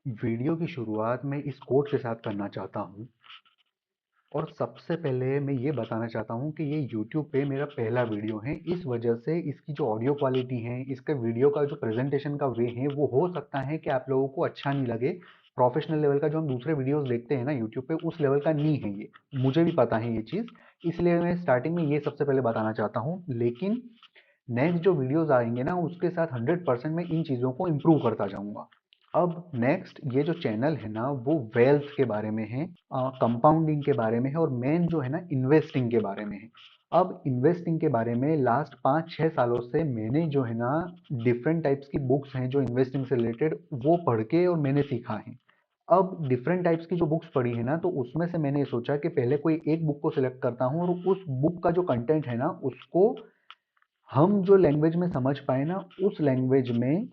Video की शुरुआत मैं इस कोट के साथ करना चाहता हूँ। और सबसे पहले मैं ये बताना चाहता हूँ कि ये यूट्यूब पे मेरा पहला वीडियो है। इस वजह से इसकी जो ऑडियो क्वालिटी है, इसके वीडियो का जो प्रेजेंटेशन का वे है, वो हो सकता है कि आप लोगों को अच्छा नहीं लगे। प्रोफेशनल लेवल का जो हम दूसरे वीडियोस देखते हैं ना यूट्यूब पे, उस लेवल का नहीं है ये। मुझे भी पता है ये चीज़। इसलिए मैं स्टार्टिंग में ये सबसे पहले बताना चाहता हूँ। लेकिन नेक्स्ट जो वीडियोस आएंगे ना, उसके साथ 100% मैं इन चीज़ों को इम्प्रूव करता जाऊंगा। अब नेक्स्ट ये जो चैनल है ना, वो वेल्थ के बारे में है, कंपाउंडिंग के बारे में है, और मेन जो है ना, इन्वेस्टिंग के बारे में है। अब इन्वेस्टिंग के बारे में लास्ट 5-6 सालों से मैंने जो है ना, डिफरेंट टाइप्स की बुक्स हैं जो इन्वेस्टिंग से रिलेटेड, वो पढ़ के और मैंने सीखा है। अब डिफरेंट टाइप्स की जो बुक्स पढ़ी है ना, तो उसमें से मैंने सोचा कि पहले कोई एक बुक को सिलेक्ट करता हूँ, और उस बुक का जो कंटेंट है ना, उसको हम जो लैंग्वेज में समझ पाए ना, उस लैंग्वेज में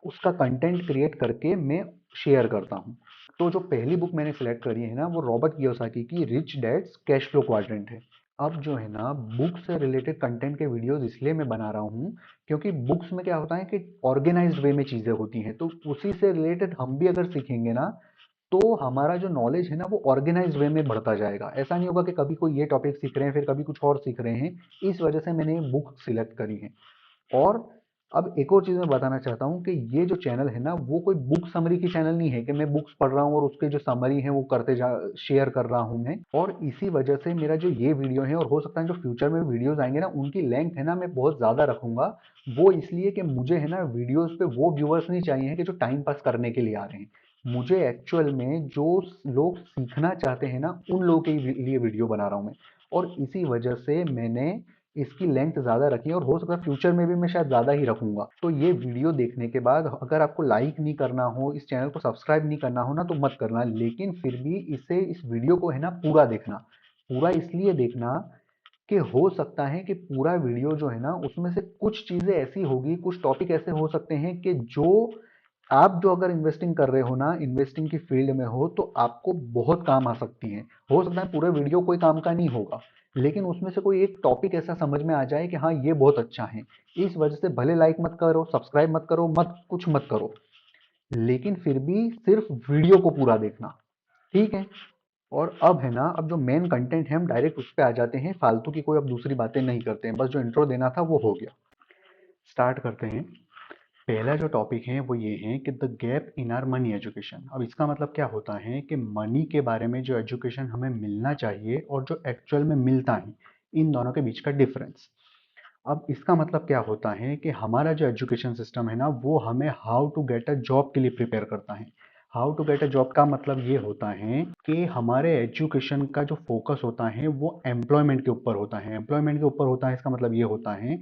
उसका कंटेंट क्रिएट करके मैं शेयर करता हूँ। तो जो पहली बुक मैंने सेलेक्ट करी है ना, वो रॉबर्ट कियोसाकी की rich dad's cash flow quadrant है। अब जो है ना, बुक से रिलेटेड कंटेंट के वीडियोस इसलिए मैं बना रहा हूँ, क्योंकि बुक्स में क्या होता है कि ऑर्गेनाइज्ड वे में चीज़ें होती हैं, तो उसी से रिलेटेड हम भी अगर सीखेंगे ना, तो हमारा जो नॉलेज है ना, वो ऑर्गेनाइज्ड वे में बढ़ता जाएगा। ऐसा नहीं होगा कि कभी कोई ये टॉपिक सीख रहे हैं, फिर कभी कुछ और सीख रहे हैं। इस वजह से मैंने बुक सिलेक्ट करी है। और अब एक और चीज़ मैं बताना चाहता हूँ कि ये जो चैनल है ना, वो कोई बुक समरी की चैनल नहीं है कि मैं बुक्स पढ़ रहा हूँ और उसके जो समरी है वो करते जा शेयर कर रहा हूँ मैं। और इसी वजह से मेरा जो ये वीडियो है, और हो सकता है जो फ्यूचर में वीडियोस आएंगे ना, उनकी लेंथ है ना, मैं बहुत ज़्यादा रखूंगा। वो इसलिए कि मुझे है ना, वीडियोस पे वो व्यूअर्स नहीं चाहिए कि जो टाइम पास करने के लिए आ रहे हैं। मुझे एक्चुअल में जो लोग सीखना चाहते हैं ना, उन लोगों के लिए वीडियो बना रहा हूँ मैं। और इसी वजह से मैंने इसकी लेंथ ज़्यादा रखी है, और हो सकता है फ्यूचर में भी मैं शायद ज़्यादा ही रखूंगा। तो ये वीडियो देखने के बाद अगर आपको लाइक नहीं करना हो, इस चैनल को सब्सक्राइब नहीं करना हो ना, तो मत करना। लेकिन फिर भी इस वीडियो को है ना, पूरा देखना। पूरा इसलिए देखना कि हो सकता है कि पूरा वीडियो जो है ना, उसमें से कुछ चीज़ें ऐसी होगी, कुछ टॉपिक ऐसे हो सकते हैं कि जो आप जो अगर इन्वेस्टिंग कर रहे हो ना, इन्वेस्टिंग की फील्ड में हो, तो आपको बहुत काम आ सकती हैं। हो सकता है पूरे वीडियो कोई काम का नहीं होगा, लेकिन उसमें से कोई एक टॉपिक ऐसा समझ में आ जाए कि हाँ, ये बहुत अच्छा है। इस वजह से भले लाइक मत करो, सब्सक्राइब मत करो, मत कुछ मत करो, लेकिन फिर भी सिर्फ वीडियो को पूरा देखना। ठीक है। और अब है ना, अब जो मेन कंटेंट है, हम डायरेक्ट उस पे आ जाते हैं। फालतू की कोई अब दूसरी बातें नहीं करते हैं, बस जो इंट्रो देना था वो हो गया। स्टार्ट करते हैं। पहला जो टॉपिक है वो ये है कि the gap in are money education. अब इसका मतलब क्या होता है कि मनी के बारे में जो एजुकेशन हमें मिलना चाहिए और जो एक्चुअल में मिलता है, इन दोनों के बीच का डिफरेंस। अब इसका मतलब क्या होता है कि हमारा जो एजुकेशन सिस्टम है ना, वो हमें how to get a job के लिए प्रिपेयर करता है। How to get a job का मतलब ये होता है कि हमारे एजुकेशन का जो फोकस होता है, वो एम्प्लॉयमेंट के ऊपर होता है। एम्प्लॉयमेंट के ऊपर होता है, इसका मतलब ये होता है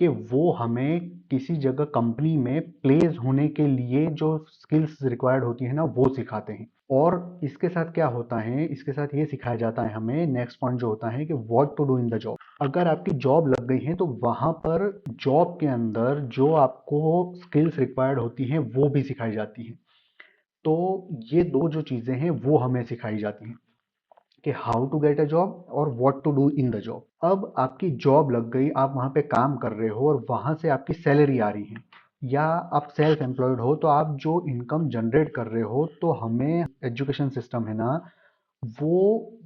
कि वो हमें किसी जगह कंपनी में प्लेस होने के लिए जो स्किल्स रिक्वायर्ड होती है ना, वो सिखाते हैं। और इसके साथ क्या होता है, इसके साथ ये सिखाया जाता है हमें, नेक्स्ट पॉइंट जो होता है कि what to do in the job. अगर आपकी जॉब लग गई है, तो वहां पर जॉब के अंदर जो आपको स्किल्स रिक्वायर्ड होती हैं, वो भी सिखाई जाती हैं। तो ये दो जो चीजें हैं, वो हमें सिखाई जाती हैं कि how to get a job और what to do in the job. अब आपकी जॉब लग गई, आप वहां पे काम कर रहे हो और वहां से आपकी सैलरी आ रही है, या आप सेल्फ एम्प्लॉयड हो, तो आप जो इनकम जनरेट कर रहे हो, तो हमें एजुकेशन सिस्टम है ना, वो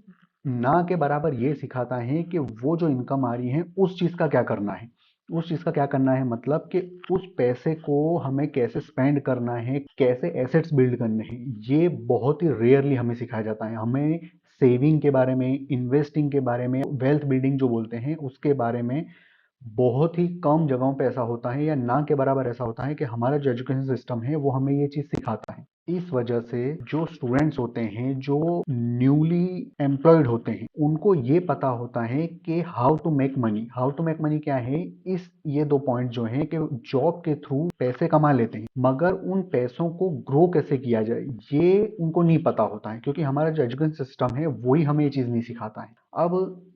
ना के बराबर ये सिखाता है कि वो जो इनकम आ रही है, उस चीज का क्या करना है। उस चीज का क्या करना है मतलब कि उस पैसे को हमें कैसे स्पेंड करना है, कैसे एसेट्स बिल्ड करने हैं, ये बहुत ही रेयरली हमें सिखाया जाता है। हमें सेविंग के बारे में, इन्वेस्टिंग के बारे में, वेल्थ बिल्डिंग जो बोलते हैं, उसके बारे में बहुत ही कम जगहों पे ऐसा होता है, या ना के बराबर ऐसा होता है कि हमारा जो एजुकेशन सिस्टम है, वो हमें ये चीज़ सिखाता है। इस वजह से जो स्टूडेंट्स होते हैं, जो न्यूली एम्प्लॉयड होते हैं, उनको ये पता होता है कि how to make money. How to make money क्या है, इस ये दो पॉइंट जो हैं कि जॉब के थ्रू पैसे कमा लेते हैं, मगर उन पैसों को ग्रो कैसे किया जाए, ये उनको नहीं पता होता है, क्योंकि हमारा जो एजुकेशन सिस्टम है, वही हमें ये चीज़ नहीं सिखाता है। अब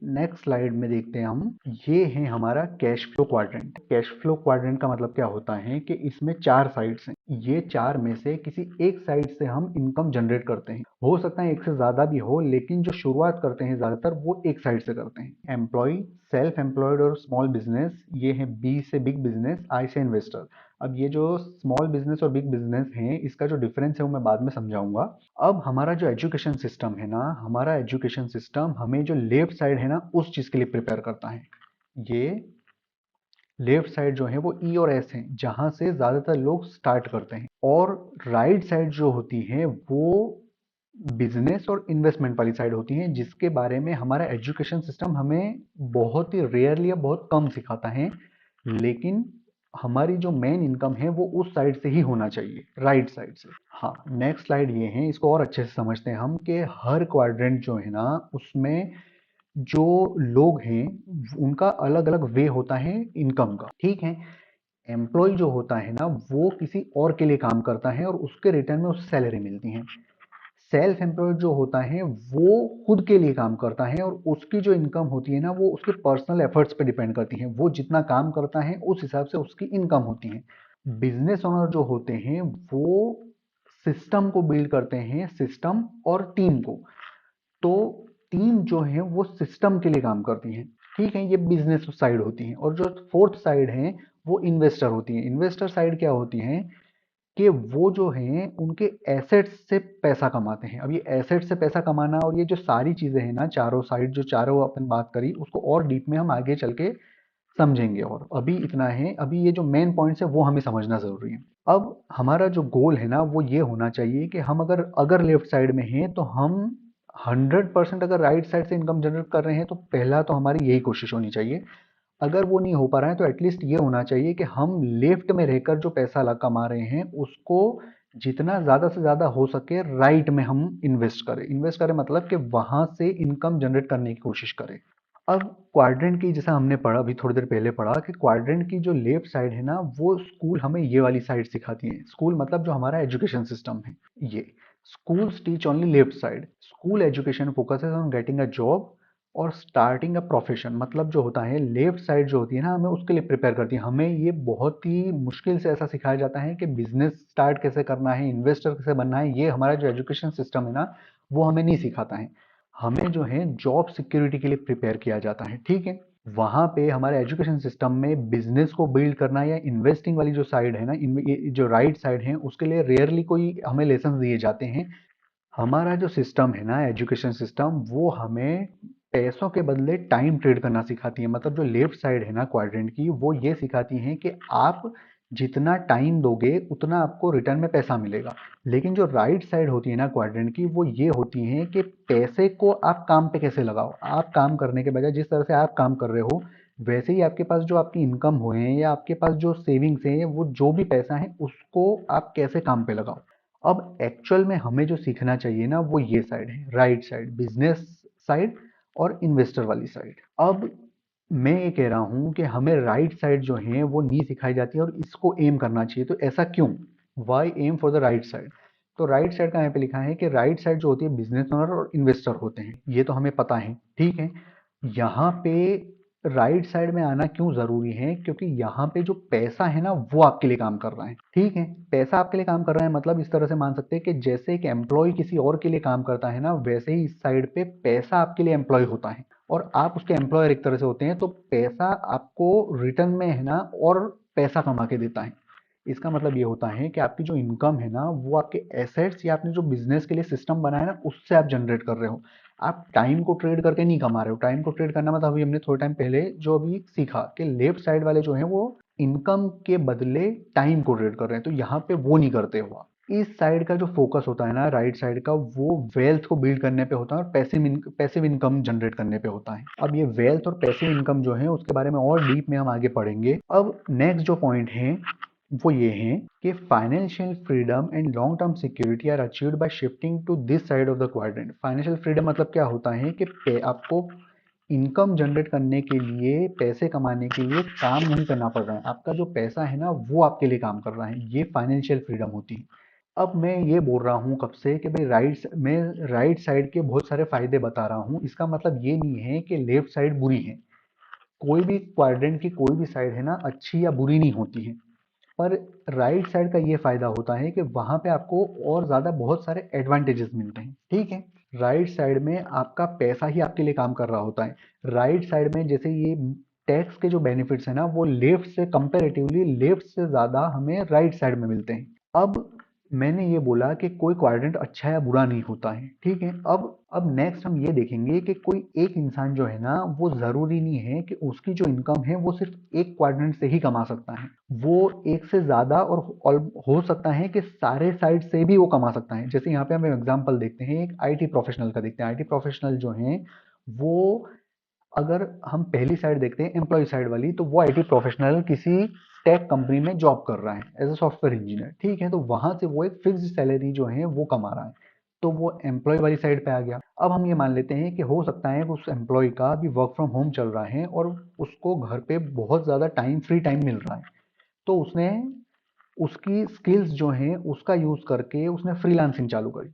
नेक्स्ट स्लाइड में देखते हैं हम। ये है हमारा cash flow quadrant. Cash flow quadrant का मतलब क्या होता है कि इसमें 4 साइड्स हैं। ये 4 में से किसी एक साइड से हम इनकम जनरेट करते हैं। हो सकता है एक से ज्यादा भी हो, लेकिन जो शुरुआत करते हैं ज्यादातर, वो एक साइड से करते हैं। एम्प्लॉय, सेल्फ एम्प्लॉयड और स्मॉल बिजनेस, ये है बी से बिग बिजनेस, आई से इन्वेस्टर। अब ये जो स्मॉल बिजनेस और बिग बिजनेस हैं, इसका जो डिफरेंस है वो मैं बाद में समझाऊंगा। अब हमारा जो एजुकेशन सिस्टम है ना, हमारा एजुकेशन सिस्टम हमें जो लेफ्ट साइड है ना उस चीज के लिए प्रिपेयर करता है। ये लेफ्ट साइड जो है वो ई और एस है, जहां से ज्यादातर लोग स्टार्ट करते हैं। और राइट साइड जो होती है वो बिजनेस और इन्वेस्टमेंट वाली साइड होती है, जिसके बारे में हमारा एजुकेशन सिस्टम हमें बहुत ही रेयरली या बहुत कम सिखाता है। लेकिन हमारी जो मेन इनकम है वो उस साइड से ही होना चाहिए, राइट साइड से। हाँ, नेक्स्ट स्लाइड ये है, इसको और अच्छे से समझते हैं हम कि हर क्वाड्रेंट जो है ना उसमें जो लोग हैं उनका अलग अलग वे होता है इनकम का। ठीक है, एम्प्लॉय जो होता है ना वो किसी और के लिए काम करता है और उसके रिटर्न में उसे सैलरी मिलती है। सेल्फ एम्प्लॉयड जो होता है वो खुद के लिए काम करता है और उसकी जो इनकम होती है ना वो उसके पर्सनल एफर्ट्स पे डिपेंड करती है। वो जितना काम करता है उस हिसाब से उसकी इनकम होती है। बिजनेस ओनर जो होते हैं वो सिस्टम को बिल्ड करते हैं, सिस्टम और टीम को। तो टीम जो है वो सिस्टम के लिए काम करती है। ठीक है, ये बिजनेस साइड होती है। और जो फोर्थ साइड है वो इन्वेस्टर होती है। इन्वेस्टर साइड क्या होती है कि वो जो हैं उनके एसेट्स से पैसा कमाते हैं। अब ये एसेट से पैसा कमाना और ये जो सारी चीजें हैं ना, चारों साइड जो चारों अपन बात करी उसको और डीप में हम आगे चल के समझेंगे। और अभी इतना है, अभी ये जो मेन पॉइंट्स है वो हमें समझना जरूरी है। अब हमारा जो गोल है ना वो ये होना चाहिए कि हम अगर अगर लेफ्ट साइड में हैं तो हम 100% अगर राइट साइड से इनकम जनरेट कर रहे हैं तो पहला तो हमारी यही कोशिश होनी चाहिए। अगर वो नहीं हो पा रहा है तो एटलीस्ट ये होना चाहिए कि हम लेफ्ट में रहकर जो पैसा कमा रहे हैं उसको जितना ज्यादा से ज्यादा हो सके राइट में हम इन्वेस्ट करें। इन्वेस्ट करें मतलब कि वहां से इनकम जनरेट करने की कोशिश करें। अब क्वाड्रेंट की जैसा हमने पढ़ा, अभी थोड़ी देर पहले पढ़ा कि क्वाड्रेंट की जो लेफ्ट साइड है ना वो स्कूल हमें ये वाली साइड सिखाती है। स्कूल मतलब जो हमारा एजुकेशन सिस्टम है ये। Schools teach only left side. School education focuses on getting a job और स्टार्टिंग अ प्रोफेशन। मतलब जो होता है लेफ्ट साइड जो होती है ना हमें उसके लिए प्रिपेयर करती है। हमें ये बहुत ही मुश्किल से ऐसा सिखाया जाता है कि बिजनेस स्टार्ट कैसे करना है, इन्वेस्टर कैसे बनना है, ये हमारा जो एजुकेशन सिस्टम है ना वो हमें नहीं सिखाता है। हमें जो है जॉब सिक्योरिटी के लिए प्रिपेयर किया जाता है। ठीक है, वहां पे हमारे एजुकेशन सिस्टम में बिजनेस को बिल्ड करना या इन्वेस्टिंग वाली जो साइड है ना, ये जो राइट साइड है उसके लिए रेयरली कोई हमें लेसन दिए जाते हैं। हमारा जो सिस्टम है ना एजुकेशन सिस्टम वो हमें पैसों के बदले टाइम ट्रेड करना सिखाती है। मतलब जो लेफ्ट साइड है ना क्वाड्रेंट की वो ये सिखाती है कि आप जितना टाइम दोगे उतना आपको रिटर्न में पैसा मिलेगा। लेकिन जो राइट साइड होती है ना क्वाड्रेंट की वो ये होती है कि पैसे को आप काम पे कैसे लगाओ। आप काम करने के बजाय जिस तरह से आप काम कर रहे हो वैसे ही आपके पास जो आपकी इनकम हुए हैं या आपके पास जो सेविंग्स है वो जो भी पैसा है उसको आप कैसे काम पे लगाओ। अब एक्चुअल में हमें जो सीखना चाहिए ना वो ये साइड है, राइट साइड, बिजनेस साइड और इन्वेस्टर वाली साइड। अब मैं ये कह रहा हूं कि हमें राइट साइड जो है वो नहीं सिखाई जाती है और इसको एम करना चाहिए। तो ऐसा क्यों? Why aim for the right side? तो राइट साइड का यहाँ पे लिखा है कि राइट साइड जो होती है बिजनेस ओनर और इन्वेस्टर होते हैं, ये तो हमें पता है। ठीक है, यहाँ पे राइट साइड में आना क्यों जरूरी है? क्योंकि यहाँ पे जो पैसा है ना वो आपके लिए काम कर रहा है। ठीक है, पैसा आपके लिए काम कर रहा है मतलब इस तरह से मान सकते हैं कि जैसे एक एम्प्लॉय किसी और के लिए काम करता है ना वैसे ही इस साइड पे पैसा आपके लिए एम्प्लॉय होता है और आप उसके एम्प्लॉयर एक तरह से होते हैं। तो पैसा आपको रिटर्न में है ना और पैसा कमा के देता है। इसका मतलब ये होता है कि आपकी जो इनकम है ना वो आपके एसेट्स या आपने जो बिजनेस के लिए सिस्टम बनाया ना उससे आप जनरेट कर रहे हो। आप टाइम को ट्रेड करके नहीं कमा रहे हो। टाइम को ट्रेड करना मतलब अभी हमने थोड़े टाइम पहले जो अभी सीखा कि लेफ्ट साइड वाले जो हैं वो इनकम के बदले टाइम को ट्रेड कर रहे हैं, तो यहाँ पे वो नहीं करते हो आप। इस साइड का जो फोकस होता है ना राइट साइड का वो वेल्थ को बिल्ड करने पे होता है और पैसिव इनकम जनरेट करने पे होता है। अब ये वेल्थ और पैसिव इनकम जो है उसके बारे में और डीप में हम आगे पढ़ेंगे। अब नेक्स्ट जो पॉइंट है वो ये है कि financial freedom and long term security are achieved by shifting to this side of the quadrant. Financial freedom मतलब क्या होता है कि आपको इनकम जनरेट करने के लिए, पैसे कमाने के लिए काम नहीं करना पड़ रहा है। आपका जो पैसा है ना वो आपके लिए काम कर रहा है, ये फाइनेंशियल फ्रीडम होती है। अब मैं ये बोल रहा हूँ कब से कि भाई मैं राइट साइड के बहुत सारे फायदे बता रहा हूँ, इसका मतलब ये नहीं है कि लेफ्ट साइड बुरी है। कोई भी क्वाड्रेंट की कोई भी साइड है ना अच्छी या बुरी नहीं होती है। पर राइट साइड का ये फायदा होता है कि वहां पे आपको और ज्यादा बहुत सारे एडवांटेजेस मिलते हैं। ठीक है, राइट साइड में आपका पैसा ही आपके लिए काम कर रहा होता है। राइट साइड में जैसे ये टैक्स के जो बेनिफिट्स है ना वो लेफ्ट से कंपैरेटिवली लेफ्ट से ज़्यादा हमें राइट साइड में मिलते हैं। अब मैंने ये बोला कि कोई क्वाड्रेंट अच्छा या बुरा नहीं होता है, ठीक है। अब नेक्स्ट हम ये देखेंगे कि कोई एक इंसान जो है ना वो ज़रूरी नहीं है कि उसकी जो इनकम है वो सिर्फ एक क्वाड्रेंट से ही कमा सकता है, वो एक से ज़्यादा और हो सकता है कि सारे साइड से भी वो कमा सकता है। जैसे यहाँ पे हम एग्जांपल देखते हैं, एक आईटी प्रोफेशनल का देखते हैं। आईटी प्रोफेशनल जो हैं वो, अगर हम पहली साइड देखते हैं एम्प्लॉय साइड वाली, तो वो आईटी प्रोफेशनल किसी टेक कंपनी में जॉब कर रहा है एज अ सॉफ्टवेयर इंजीनियर, ठीक है। तो वहां से वो एक फिक्स्ड सैलरी जो है वो कमा रहा है, तो वो एम्प्लॉय वाली साइड पे आ गया। अब हम ये मान लेते हैं कि हो सकता है कि उस एम्प्लॉय का अभी वर्क फ्रॉम होम चल रहा है और उसको घर पे बहुत ज़्यादा फ्री टाइम मिल रहा है, तो उसने उसकी स्किल्स जो हैं उसका यूज़ करके उसने फ्रीलांसिंग चालू करी,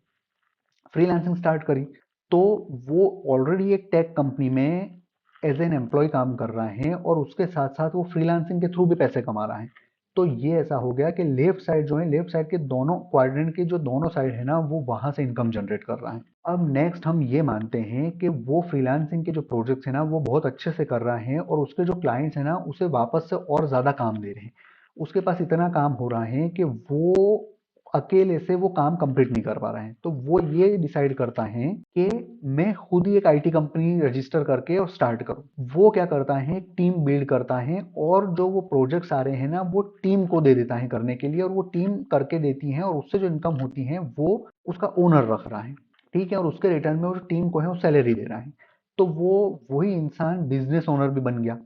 फ्रीलांसिंग स्टार्ट करी। तो वो ऑलरेडी एक टेक कंपनी में एज एन एम्प्लॉय काम कर रहा है और उसके साथ साथ वो फ्रीलांसिंग के थ्रू भी पैसे कमा रहा है। तो ये ऐसा हो गया कि लेफ्ट साइड जो है, लेफ्ट साइड के दोनों क्वाड्रेंट के जो दोनों साइड है ना वो वहां से इनकम जनरेट कर रहा है। अब नेक्स्ट हम ये मानते हैं कि वो फ्रीलांसिंग के जो प्रोजेक्ट्स है ना वो बहुत अच्छे से कर रहा है और उसके जो क्लाइंट्स है ना उसे वापस से और ज्यादा काम दे रहे हैं। उसके पास इतना काम हो रहा है कि वो अकेले से वो काम कंप्लीट नहीं कर पा रहे हैं, तो वो ये डिसाइड करता है कि मैं खुद ही एक आईटी कंपनी रजिस्टर करके और स्टार्ट करूं। वो क्या करता है, टीम बिल्ड करता है और जो वो प्रोजेक्ट्स आ रहे हैं ना वो टीम को दे देता है करने के लिए, और वो टीम करके देती है और उससे जो इनकम होती है वो उसका ओनर रख रहा है, ठीक है। और उसके रिटर्न में वो टीम को है वो सैलरी दे रहा है, तो वो वही इंसान बिजनेस ओनर भी बन गया।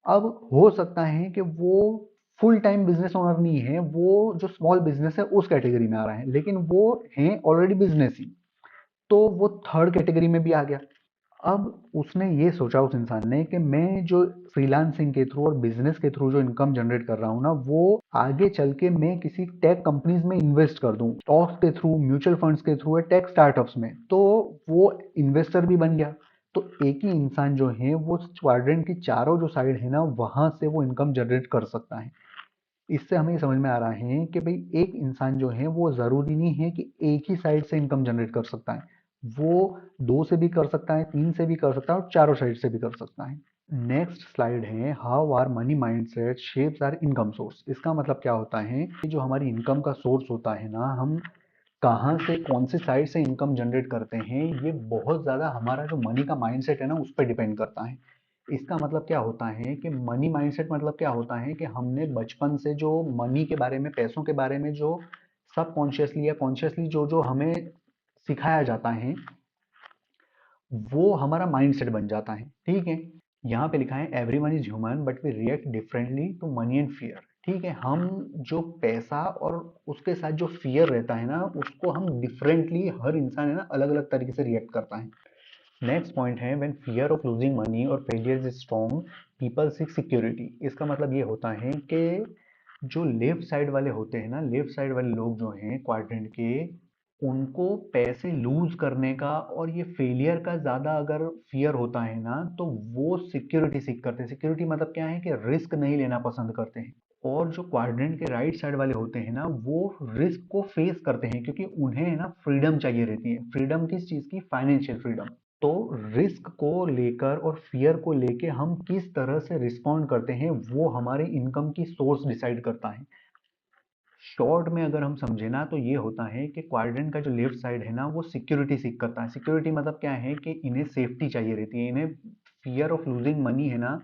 अब हो सकता है कि वो फुल टाइम बिजनेस ओनर नहीं है, वो जो स्मॉल बिजनेस है उस कैटेगरी में आ रहा है, लेकिन वो है ऑलरेडी बिजनेस ही, तो वो थर्ड कैटेगरी में भी आ गया। अब उसने ये सोचा उस इंसान ने कि मैं जो फ्रीलांसिंग के थ्रू और बिजनेस के थ्रू जो इनकम जनरेट कर रहा हूँ ना वो आगे चल के मैं किसी टेक कंपनीज में इन्वेस्ट कर दूं, स्टॉक्स के थ्रू, म्यूचुअल फंड्स के थ्रू, टेक स्टार्टअप्स में। तो वो इन्वेस्टर भी बन गया। तो एक ही इंसान जो है वो क्वाड्रेंट की चारों जो साइड है ना वहां से वो इनकम जनरेट कर सकता है। इससे हमें ये समझ में आ रहा है कि भाई एक इंसान जो है वो ज़रूरी नहीं है कि एक ही साइड से इनकम जनरेट कर सकता है, वो दो से भी कर सकता है, तीन से भी कर सकता है और चारों साइड से भी कर सकता है। नेक्स्ट स्लाइड है how our money mindset shapes our income source. इसका मतलब क्या होता है कि जो हमारी इनकम का सोर्स होता है ना, हम कहाँ से कौन से साइड से इनकम जनरेट करते हैं, ये बहुत ज़्यादा हमारा जो मनी का माइंडसेट है ना उस पर डिपेंड करता है। इसका मतलब क्या होता है कि मनी माइंडसेट मतलब क्या होता है कि हमने बचपन से जो मनी के बारे में, पैसों के बारे में जो सबकॉन्शियसली या कॉन्शियसली जो जो हमें सिखाया जाता है वो हमारा माइंडसेट बन जाता है, ठीक है। यहाँ पे लिखा है everyone is human but we react differently to money and fear, ठीक है। हम जो पैसा और उसके साथ जो फियर रहता है ना उसको हम डिफरेंटली, हर इंसान है ना अलग अलग तरीके से रिएक्ट करता है। नेक्स्ट पॉइंट है when fear of losing money और failure is strong people seek security. इसका मतलब ये होता है कि जो लेफ्ट साइड वाले होते हैं ना, लेफ्ट साइड वाले लोग जो हैं क्वाड्रेंट के, उनको पैसे लूज करने का और ये फेलियर का ज़्यादा अगर फियर होता है ना तो वो सिक्योरिटी सीख करते हैं। सिक्योरिटी मतलब क्या है कि रिस्क नहीं लेना पसंद करते हैं। और जो क्वाड्रेंट के राइट साइड वाले होते हैं ना वो रिस्क को फेस करते हैं, क्योंकि उन्हें ना फ्रीडम चाहिए रहती है। फ्रीडम किस चीज़ की? Financial freedom. तो रिस्क को लेकर और फियर को लेके हम किस तरह से रिस्पॉन्ड करते हैं वो हमारे इनकम की सोर्स डिसाइड करता है। शॉर्ट में अगर हम समझे ना तो ये होता है कि क्वाड्रेंट का जो लेफ्ट साइड है ना वो सिक्योरिटी सीख करता है। सिक्योरिटी मतलब क्या है कि इन्हें सेफ्टी चाहिए रहती है, इन्हें फियर ऑफ लूजिंग मनी है ना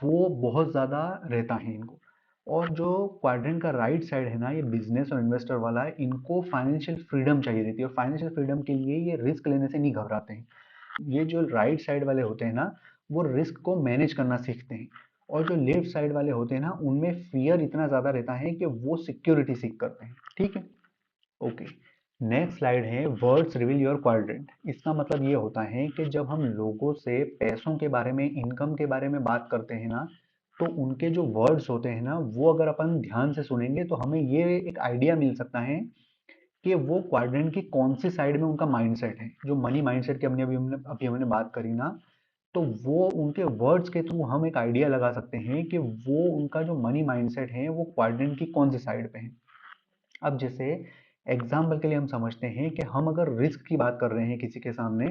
वो बहुत ज़्यादा रहता है इनको। और जो क्वाड्रेंट का राइट साइड है ना, ये बिजनेस और इन्वेस्टर वाला है, इनको फाइनेंशियल फ्रीडम चाहिए रहती है और फाइनेंशियल फ्रीडम के लिए ये रिस्क लेने से नहीं घबराते हैं। ये जो राइट साइड वाले होते हैं ना वो रिस्क को मैनेज करना सीखते हैं, और जो लेफ्ट साइड वाले होते हैं ना उनमें फियर इतना ज्यादा रहता है कि वो सिक्योरिटी सीख करते हैं, ठीक है। ओके, नेक्स्ट स्लाइड है वर्ड्स रिवील योर क्वाड्रेंट। इसका मतलब ये होता है कि जब हम लोगों से पैसों के बारे में, इनकम के बारे में बात करते हैं ना, तो उनके जो वर्ड्स होते हैं ना वो अगर अपन ध्यान से सुनेंगे तो हमें ये एक आइडिया मिल सकता है कि वो क्वाड्रेंट की कौन सी साइड में उनका माइंडसेट है। जो मनी माइंडसेट की अभी हमने बात करी ना, तो वो उनके वर्ड्स के थ्रू हम एक आइडिया लगा सकते हैं कि वो उनका जो मनी माइंडसेट है वो क्वाड्रेंट की कौन सी साइड पे है। अब जैसे एग्जाम्पल के लिए हम समझते हैं कि हम अगर रिस्क की बात कर रहे हैं किसी के सामने,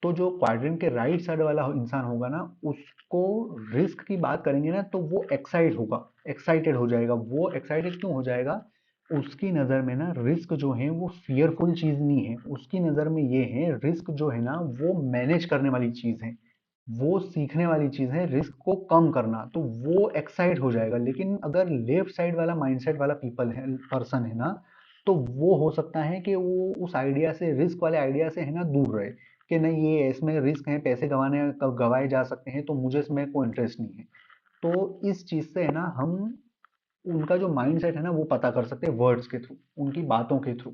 तो जो क्वाड्रेंट के राइट साइड वाला इंसान होगा ना, उसको रिस्क की बात करेंगे ना तो वो एक्साइटेड हो जाएगा। वो एक्साइटेड क्यों हो जाएगा? उसकी नज़र में ना रिस्क जो है वो फियरफुल चीज़ नहीं है, उसकी नज़र में ये है रिस्क जो है ना वो मैनेज करने वाली चीज़ है, वो सीखने वाली चीज़ है, रिस्क को कम करना, तो वो एक्साइट हो जाएगा। लेकिन अगर लेफ्ट साइड वाला माइंडसेट वाला पर्सन है ना, तो वो हो सकता है कि वो उस आइडिया से, रिस्क वाले आइडिया से है ना दूर रहे, कि नहीं ये इसमें रिस्क है, पैसे गवाए जा सकते हैं, तो मुझे इसमें कोई इंटरेस्ट नहीं है। तो इस चीज़ से है ना हम उनका जो माइंडसेट है ना वो पता कर सकते हैं वर्ड्स के थ्रू, उनकी बातों के थ्रू।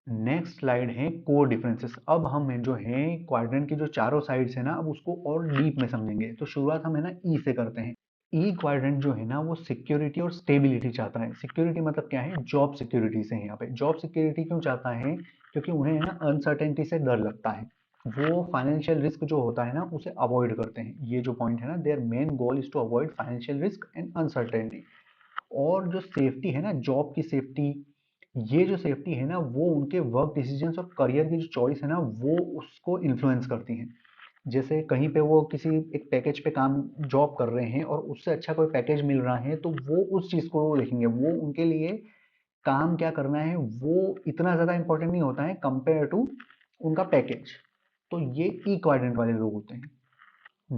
नेक्स्ट स्लाइड है कोर डिफरेंसेस। अब हम जो है क्वाड्रेंट की जो चारों साइड्स है ना, अब उसको और डीप में समझेंगे। तो शुरुआत हम है ना ई से करते हैं। ई क्वाड्रेंट जो है ना वो सिक्योरिटी और स्टेबिलिटी चाहता है। सिक्योरिटी मतलब क्या है? जॉब सिक्योरिटी से है यहाँ पे। जॉब सिक्योरिटी क्यों चाहता है? क्योंकि उन्हें है ना अनसर्टेनिटी से डर लगता है। वो फाइनेंशियल रिस्क जो होता है ना उसे अवॉइड करते हैं। ये जो पॉइंट है ना, their main goal is to avoid financial risk and uncertainty. और जो सेफ्टी है ना, जॉब की सेफ्टी, ये जो सेफ्टी है ना वो उनके वर्क डिसीजंस और करियर की जो चॉइस है ना वो उसको इन्फ्लुएंस करती हैं। जैसे कहीं पे वो किसी एक पैकेज पे काम जॉब कर रहे हैं और उससे अच्छा कोई पैकेज मिल रहा है, तो वो उस चीज़ को देखेंगे। वो उनके लिए काम क्या करना है वो इतना ज़्यादा इंपॉर्टेंट नहीं होता है कंपेयर टू उनका पैकेज। तो ये ई क्वाड्रेंट वाले लोग होते हैं।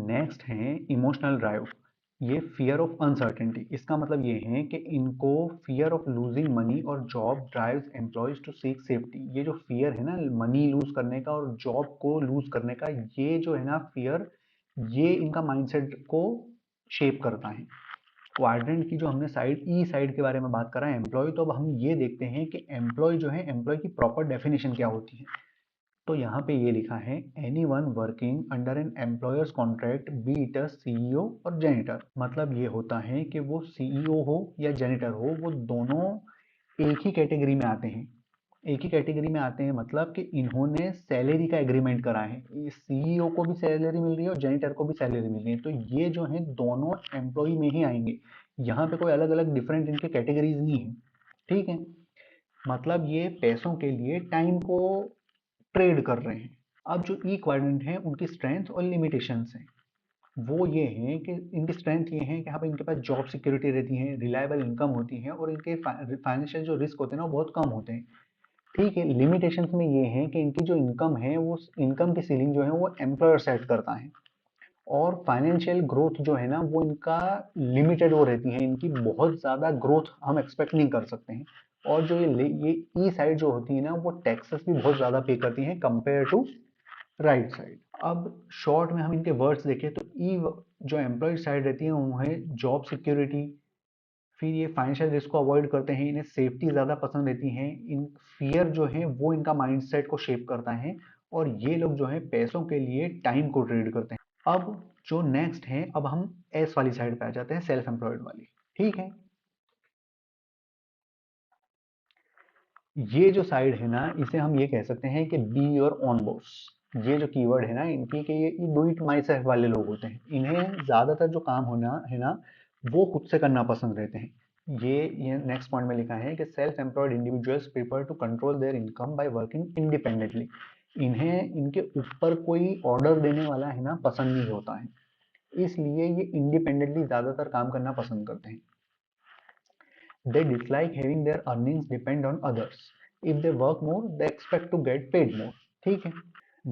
नेक्स्ट है इमोशनल ड्राइव। ये फियर ऑफ अनसर्टेनिटी। इसका मतलब ये है कि इनको फियर ऑफ लूजिंग मनी और job drives employees to seek safety. ये जो फियर है ना मनी लूज करने का और जॉब को लूज करने का, ये जो है ना फियर, ये इनका माइंडसेट को शेप करता है। क्वाड्रेंट की जो हमने साइड ई साइड के बारे में बात करा है एम्प्लॉय, तो अब हम ये देखते हैं कि एम्प्लॉय जो है, एम्प्लॉय की प्रॉपर डेफिनेशन क्या होती है। तो यहाँ पे ये लिखा है anyone working under an employer's contract be it a CEO or janitor. मतलब ये होता है कि वो सीईओ हो या जेनिटर हो, वो दोनों एक ही कैटेगरी में आते हैं। एक ही कैटेगरी में आते हैं मतलब कि इन्होंने सैलरी का एग्रीमेंट करा है। सीईओ को भी सैलरी मिल रही है और जेनिटर को भी सैलरी मिल रही है, तो ये जो है दोनों एम्प्लॉय में ही आएंगे। यहाँ पे कोई अलग अलग डिफरेंट इनके कैटेगरीज नहीं है। ठीक है, मतलब ये पैसों के लिए टाइम को ट्रेड कर रहे हैं। अब जो ई क्वाड्रेंट हैं उनकी स्ट्रेंथ और लिमिटेशंस हैं। वो ये हैं कि इनकी स्ट्रेंथ ये है कि यहाँ पे इनके पास जॉब सिक्योरिटी रहती है, रिलायबल इनकम होती है और इनके फाइनेंशियल जो रिस्क होते हैं ना वो बहुत कम होते हैं। ठीक है, लिमिटेशंस में ये है कि इनकी जो इनकम है वो इनकम की सीलिंग जो है वो एम्प्लॉयर सेट करता है। और फाइनेंशियल ग्रोथ जो है ना वो इनका लिमिटेड वो रहती है, इनकी बहुत ज़्यादा ग्रोथ हम एक्सपेक्ट नहीं कर सकते हैं। और जो ये ई साइड जो होती है ना वो टैक्सेस भी बहुत ज़्यादा पे करती हैं कंपेयर टू राइट साइड। अब शॉर्ट में हम इनके वर्ड्स देखें तो ई जो एम्प्लॉय साइड रहती है उन्हें जॉब सिक्योरिटी, फिर ये फाइनेंशियल रिस्क को अवॉइड करते हैं, इन्हें सेफ्टी ज़्यादा पसंद रहती है, इन फियर जो है वो इनका माइंडसेट को शेप करता है। और ये लोग जो है पैसों के लिए टाइम को ट्रेड करते हैं। अब जो नेक्स्ट है, अब हम एस वाली साइड पे आ जाते हैं, सेल्फ एम्प्लॉयड वाली। ठीक है, ये जो साइड है ना इसे हम ये कह सकते हैं कि बी योर ओन बॉस। ये जो कीवर्ड है ना इनकी, कि ये डू इट माई सेल्फ वाले लोग होते हैं। इन्हें ज्यादातर जो काम होना है ना वो खुद से करना पसंद रहते हैं। ये नेक्स्ट पॉइंट में लिखा है कि self employed individuals prefer to control their income by working independently. इन्हें इनके ऊपर कोई ऑर्डर देने वाला है ना पसंद नहीं होता है, इसलिए ये इंडिपेंडेंटली ज्यादातर काम करना पसंद करते हैं। They dislike having their earnings depend on others. If they work more, they expect to get paid more. ठीक है।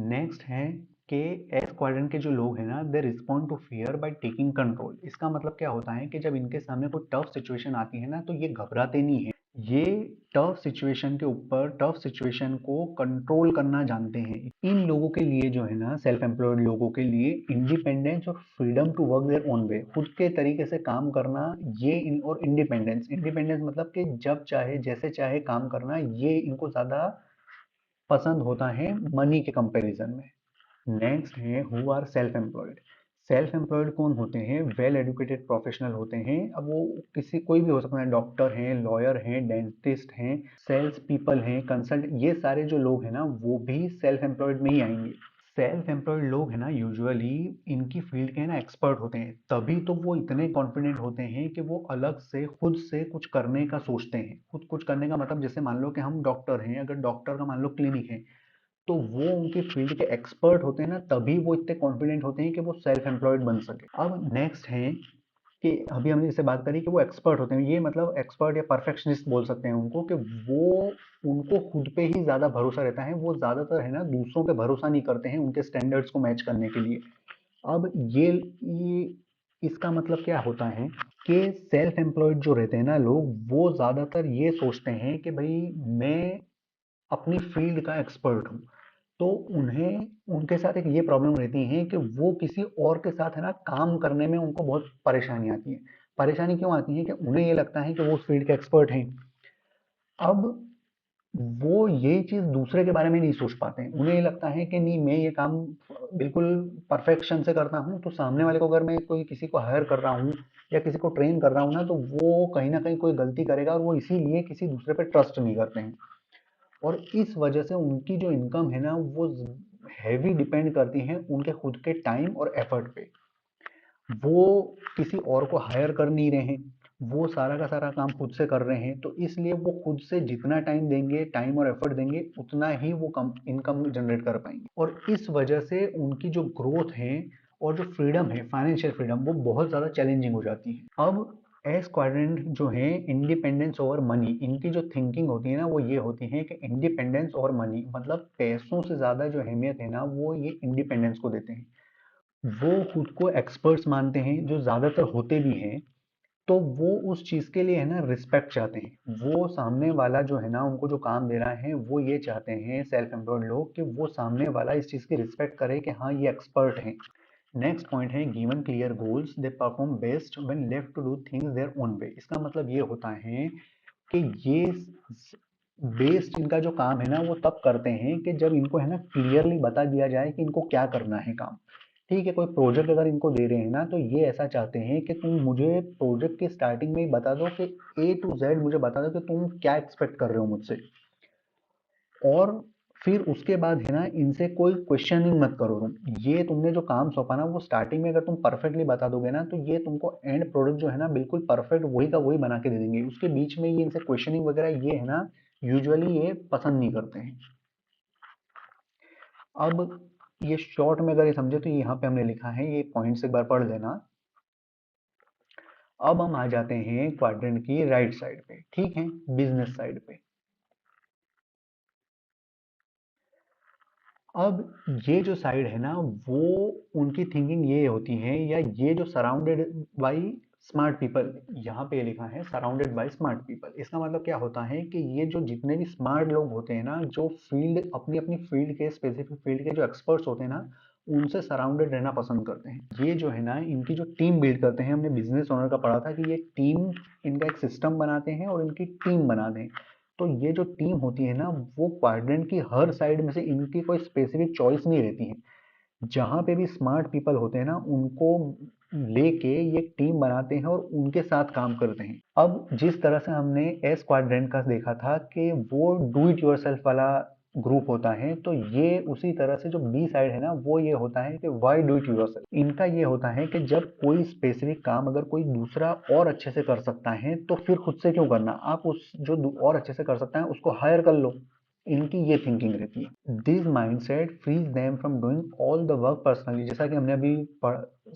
नेक्स्ट है कि एस क्वाड्रेंट के जो लोग हैं ना they respond to fear by taking control. इसका मतलब क्या होता है कि जब इनके सामने कोई टफ सिचुएशन आती है ना तो ये घबराते नहीं है। ये टफ सिचुएशन के ऊपर, टफ सिचुएशन को कंट्रोल करना जानते हैं। इन लोगों के लिए जो है ना, सेल्फ एम्प्लॉयड लोगों के लिए इंडिपेंडेंस और freedom to work their own way, खुद के तरीके से काम करना, ये इन और इंडिपेंडेंस, इंडिपेंडेंस मतलब कि जब चाहे जैसे चाहे काम करना, ये इनको ज़्यादा पसंद होता है मनी के कंपैरिजन में। नेक्स्ट है who are self employed. Self employed कौन होते हैं? वेल एजुकेटेड प्रोफेशनल होते हैं। अब वो किसी कोई भी हो सकता है, डॉक्टर हैं, लॉयर हैं, डेंटिस्ट हैं, सेल्स पीपल हैं, कंसल्ट, ये सारे जो लोग हैं ना वो भी सेल्फ एम्प्लॉयड में ही आएंगे। सेल्फ एम्प्लॉयड लोग हैं ना यूजुअली इनकी फील्ड के ना एक्सपर्ट होते हैं, तभी तो वो इतने कॉन्फिडेंट होते हैं कि वो अलग से खुद से कुछ करने का सोचते हैं। खुद कुछ करने का मतलब जैसे मान लो कि हम डॉक्टर हैं, अगर डॉक्टर का मान लो क्लिनिक है, तो वो उनकी फील्ड के एक्सपर्ट होते हैं ना, तभी वो इतने कॉन्फिडेंट होते हैं कि वो सेल्फ एम्प्लॉयड बन सके। अब नेक्स्ट है कि अभी हमने जैसे बात करी कि वो एक्सपर्ट होते हैं, ये मतलब एक्सपर्ट या परफेक्शनिस्ट बोल सकते हैं उनको, कि वो उनको खुद पे ही ज़्यादा भरोसा रहता है, वो ज़्यादातर है ना दूसरों पे भरोसा नहीं करते हैं उनके स्टैंडर्ड्स को मैच करने के लिए। अब ये इसका मतलब क्या होता है कि सेल्फ एम्प्लॉयड जो रहते हैं ना लोग, वो ज़्यादातर ये सोचते हैं कि भाई मैं अपनी फील्ड का एक्सपर्ट हूँ। तो उन्हें उनके साथ एक ये प्रॉब्लम रहती है कि वो किसी और के साथ है ना काम करने में उनको बहुत परेशानी आती है। परेशानी क्यों आती है कि उन्हें ये लगता है कि वो उस फील्ड के एक्सपर्ट हैं। अब वो ये चीज़ दूसरे के बारे में नहीं सोच पाते हैं। उन्हें ये लगता है कि नहीं, मैं ये काम बिल्कुल परफेक्शन से करता हूँ, तो सामने वाले को अगर मैं कोई किसी को हायर कर रहा हूँ या किसी को ट्रेन कर रहा हूँ ना, तो वो कहीं न कहीं कोई गलती करेगा, और वो इसीलिए किसी दूसरे पे ट्रस्ट नहीं करते हैं। और इस वजह से उनकी जो इनकम है ना, वो हैवी डिपेंड करती है उनके खुद के टाइम और एफर्ट पे। वो किसी और को हायर कर नहीं रहे हैं, वो सारा का सारा काम खुद से कर रहे हैं, तो इसलिए वो खुद से जितना टाइम देंगे, टाइम और एफर्ट देंगे, उतना ही वो कम इनकम जनरेट कर पाएंगे। और इस वजह से उनकी जो ग्रोथ है और जो फ्रीडम है, फाइनेंशियल फ्रीडम, वो बहुत ज़्यादा चैलेंजिंग हो जाती है। अब एस क्वाड्रेंट जो है, इंडिपेंडेंस ओवर मनी, इनकी जो थिंकिंग होती है ना, वो ये होती है कि इंडिपेंडेंस ओवर मनी, मतलब पैसों से ज़्यादा जो अहमियत है ना, वो ये इंडिपेंडेंस को देते हैं। वो खुद को एक्सपर्ट्स मानते हैं, जो ज़्यादातर होते भी हैं। तो वो उस चीज़ के लिए है ना रिस्पेक्ट चाहते हैं। वो सामने वाला जो है ना उनको जो काम दे रहा है, वो ये चाहते हैं सेल्फ एम्प्लॉयड लोग, कि वो सामने वाला इस चीज़ की रिस्पेक्ट करे कि हाँ, ये एक्सपर्ट हैं। नेक्स्ट पॉइंट है, given clear goals they perform best when left to do things their own way. इसका मतलब ये होता है कि ये बेस्ड इनका जो काम है ना, वो तब करते हैं कि जब इनको है ना क्लियरली बता दिया जाए कि इनको क्या करना है काम। ठीक है, कोई प्रोजेक्ट अगर इनको दे रहे हैं ना, तो ये ऐसा चाहते हैं कि तुम मुझे प्रोजेक्ट के स्टार्टिंग में ही बता दो कि ए टू जेड मुझे बता दो कि तुम क्या एक्सपेक्ट कर रहे हो मुझसे। और फिर उसके बाद है ना इनसे कोई क्वेश्चनिंग मत करो तुम। ये तुमने जो काम सौंपा ना, वो स्टार्टिंग में अगर तुम परफेक्टली बता दोगे ना, तो ये तुमको एंड प्रोडक्ट जो है ना बिल्कुल परफेक्ट वही का वही बना के दे देंगे। उसके बीच में ये इनसे क्वेश्चनिंग वगैरह ये है ना, यूजुअली ये पसंद नहीं करते हैं। अब ये शॉर्ट में अगर ये समझे, तो यहाँ पे हमने लिखा है, ये पॉइंट्स एक बार पढ़ लेना। अब हम आ जाते हैं क्वाड्रेंट की राइट साइड पे, ठीक है, बिजनेस साइड पे। अब ये जो साइड है ना, वो उनकी थिंकिंग ये होती है, या ये जो सराउंडेड बाय स्मार्ट पीपल, यहाँ पे ये लिखा है सराउंडेड बाय स्मार्ट पीपल। इसका मतलब क्या होता है कि ये जो जितने भी स्मार्ट लोग होते हैं ना, जो फील्ड अपनी अपनी फील्ड के स्पेसिफिक फील्ड के जो एक्सपर्ट्स होते हैं ना, उनसे सराउंडेड रहना पसंद करते हैं। ये जो है ना इनकी जो टीम बिल्ड करते हैं, हमने बिजनेस ओनर का पढ़ा था कि ये टीम, इनका एक सिस्टम बनाते हैं और इनकी टीम बनाते हैं। तो ये जो टीम होती है ना, वो क्वाड्रेंट की हर साइड में से इनकी कोई स्पेसिफिक चॉइस नहीं रहती है। जहाँ पे भी स्मार्ट पीपल होते हैं ना, उनको लेके ये टीम बनाते हैं और उनके साथ काम करते हैं। अब जिस तरह से हमने एस क्वाड्रेंट का देखा था कि वो डू इट योरसेल्फ वाला ग्रुप होता है, तो ये उसी तरह से जो बी साइड है ना, वो ये होता है कि वाई डू इट योरसेल्फ। इनका ये होता है कि जब कोई स्पेसिफिक काम अगर कोई दूसरा और अच्छे से कर सकता है, तो फिर खुद से क्यों करना, आप उस जो और अच्छे से कर सकता है उसको हायर कर लो। इनकी ये थिंकिंग रहती है। This mindset frees them from doing all the work personally. जैसा कि हमने अभी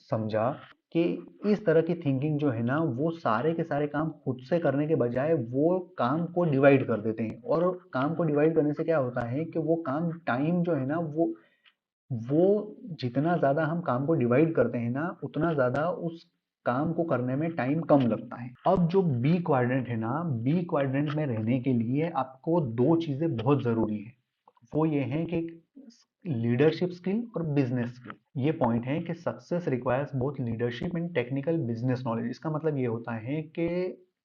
समझा कि इस तरह की थिंकिंग जो है ना, वो सारे के सारे काम खुद से करने के बजाय वो काम को डिवाइड कर देते हैं। और काम को डिवाइड करने से क्या होता है कि वो काम टाइम जो है ना, वो जितना ज़्यादा हम काम को डिवाइड करते हैं ना, उतना ज़्यादा उस काम को करने में टाइम कम लगता है। अब जो बी क्वाड्रेंट है ना, बी क्वाड्रेंट में रहने के लिए आपको दो चीज़ें बहुत ज़रूरी है। वो ये है कि लीडरशिप स्किल और बिजनेस स्किल। ये पॉइंट है कि success requires both leadership and technical business knowledge. इसका मतलब ये होता है कि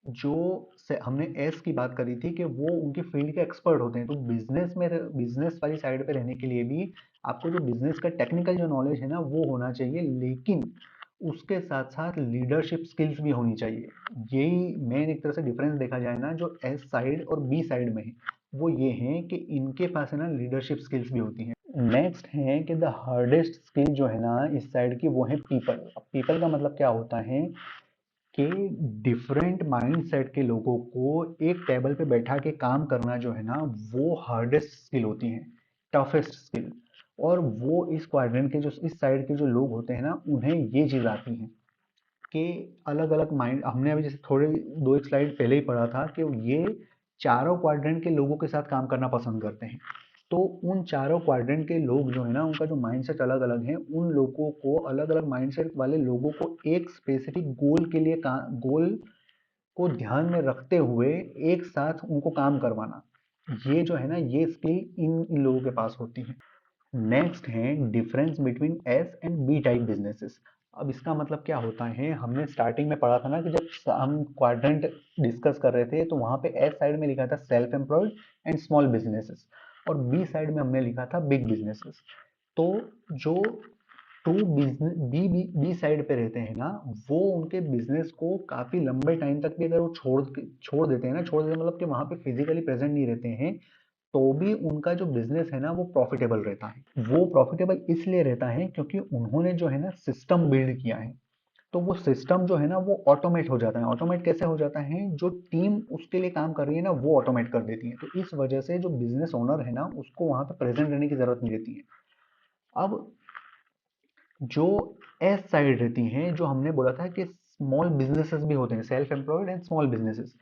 जो हमने एस की बात करी थी कि वो उनकी फील्ड के एक्सपर्ट होते हैं, तो बिजनेस में, बिजनेस वाली साइड पे रहने के लिए भी आपको जो बिजनेस का टेक्निकल जो नॉलेज है ना, वो होना चाहिए, लेकिन उसके साथ साथ लीडरशिप स्किल्स भी होनी चाहिए। यही मेन एक तरह से डिफरेंस देखा जाए ना, जो एस साइड और बी साइड में है, वो ये है कि इनके पास है ना लीडरशिप स्किल्स भी होती हैं। नेक्स्ट है कि द हार्डेस्ट स्किल जो है ना इस साइड की, वो है पीपल। अब पीपल का मतलब क्या होता है कि डिफरेंट माइंडसेट के लोगों को एक टेबल पे बैठा के काम करना जो है ना, वो हार्डेस्ट स्किल होती है। टफेस्ट स्किल, और वो इस क्वाड्रेंट के जो इस साइड के जो लोग होते हैं ना, उन्हें ये चीज़ आती है कि अलग अलग माइंड, हमने अभी जैसे थोड़े दो एक स्लाइड पहले ही पढ़ा था कि ये चारों क्वाड्रेंट के लोगों के साथ काम करना पसंद करते हैं। तो उन चारों क्वाड्रेंट के लोग जो है ना, उनका जो माइंडसेट अलग अलग है, उन लोगों को, अलग अलग माइंडसेट वाले लोगों को एक स्पेसिफिक गोल के लिए गोल को ध्यान में रखते हुए एक साथ उनको काम करवाना, ये जो है ना, ये स्किल इन लोगों के पास होती है। नेक्स्ट है difference between S and B type businesses. अब इसका मतलब क्या होता है, हमने स्टार्टिंग में पढ़ा था ना कि जब हम क्वाड्रेंट डिस्कस कर रहे थे तो वहां पे एस साइड में लिखा था self employed and small businesses, और बी साइड में हमने लिखा था बिग बिजनेसेस। तो जो two business B B B side पे रहते हैं ना, वो उनके बिजनेस को काफी लंबे टाइम तक भी अगर वो छोड़ देते हैं ना, छोड़ देते हैं मतलब कि वहां पे फिजिकली प्रेजेंट नहीं रहते हैं, तो भी उनका जो बिजनेस है ना वो प्रॉफिटेबल रहता है। वो प्रॉफिटेबल इसलिए रहता है क्योंकि उन्होंने जो है ना सिस्टम बिल्ड किया है। तो वो सिस्टम जो है ना वो ऑटोमेट हो जाता है। ऑटोमेट कैसे हो जाता है, जो टीम उसके लिए काम कर रही है ना वो ऑटोमेट कर देती है। तो इस वजह से जो बिजनेस ओनर है ना, उसको वहां पे प्रेजेंट रहने की जरूरत नहीं रहती है। अब जो एस साइड रहती हैं, जो हमने बोला था कि स्मॉल बिजनेसेस भी होते हैं, self employed and small businesses.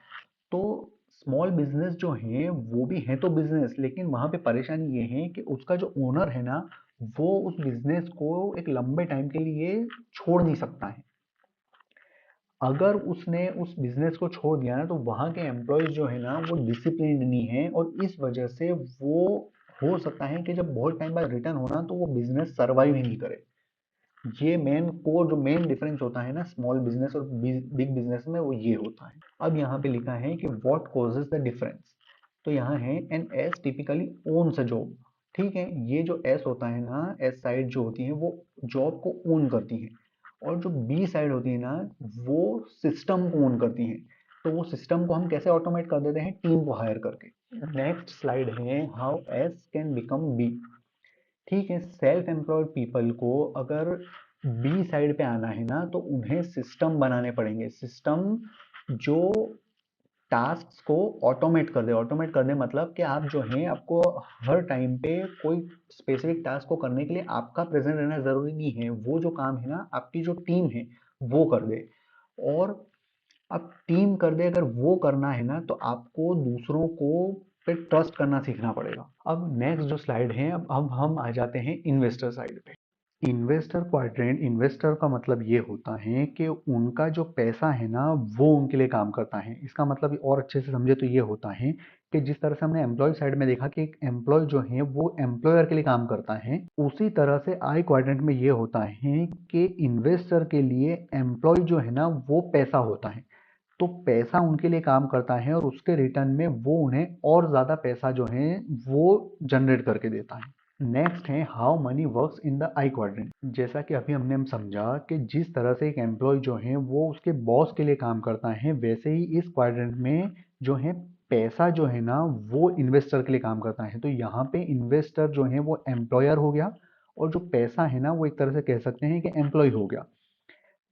तो स्मॉल बिजनेस जो हैं वो भी हैं तो बिजनेस, लेकिन वहां पे परेशानी ये है कि उसका जो ओनर है ना, वो उस बिजनेस को एक लंबे टाइम के लिए छोड़ नहीं सकता है। अगर उसने उस बिजनेस को छोड़ दिया ना, तो वहां के एम्प्लॉयज जो है ना वो डिसिप्लिन नहीं है, और इस वजह से वो हो सकता है कि जब बहुत टाइम बाद रिटर्न होना तो वो बिजनेस सर्वाइव ही नहीं करे। ये मेन कोर, जो मेन डिफरेंस होता है ना स्मॉल बिजनेस और बिग बिजनेस में, वो ये होता है। अब यहाँ पे लिखा है कि व्हाट कॉजेज द डिफरेंस। तो यहाँ है an S typically owns a job. ठीक है, ये जो एस होता है ना, एस साइड जो होती है वो जॉब को ओन करती है, और जो बी साइड होती है ना, वो सिस्टम को ओन करती है। तो वो सिस्टम को हम कैसे ऑटोमेट कर देते हैं, टीम को हायर करके। नेक्स्ट स्लाइड है how S can become B. ठीक है, सेल्फ एम्प्लॉयड पीपल को अगर बी साइड पे आना है ना, तो उन्हें सिस्टम बनाने पड़ेंगे। सिस्टम जो टास्क को ऑटोमेट कर दे। ऑटोमेट कर दे मतलब कि आप जो है, आपको हर टाइम पे कोई स्पेसिफिक टास्क को करने के लिए आपका प्रेजेंट रहना जरूरी नहीं है। वो जो काम है ना, आपकी जो टीम है वो कर दे। और अब टीम कर दे, अगर वो करना है ना, तो आपको दूसरों को पे ट्रस्ट करना सीखना पड़ेगा। अब नेक्स्ट जो स्लाइड है, अब हम आ जाते हैं इन्वेस्टर साइड पे। इन्वेस्टर क्वाड्रेंट, इन्वेस्टर का मतलब ये होता है कि उनका जो पैसा है ना वो उनके लिए काम करता है। इसका मतलब और अच्छे से समझे तो ये होता है कि जिस तरह से हमने एम्प्लॉय साइड में देखा कि एक एम्प्लॉय जो है वो एम्प्लॉयर के लिए काम करता है, उसी तरह से आई क्वाड्रेंट में ये होता है कि इन्वेस्टर के लिए एम्प्लॉय जो है ना वो पैसा होता है। तो पैसा उनके लिए काम करता है, और उसके रिटर्न में वो उन्हें और ज्यादा पैसा जो है वो जनरेट करके देता है। नेक्स्ट है how many works in the I quadrant. जैसा कि अभी हमने समझा कि जिस तरह से एक एम्प्लॉय जो है वो उसके बॉस के लिए काम करता है, वैसे ही इस क्वाड्रेंट में जो है पैसा जो है ना वो इन्वेस्टर के लिए काम करता है। तो यहाँ पे इन्वेस्टर जो है वो एम्प्लॉयर हो गया, और जो पैसा है ना वो एक तरह से कह सकते हैं कि एम्प्लॉय हो गया।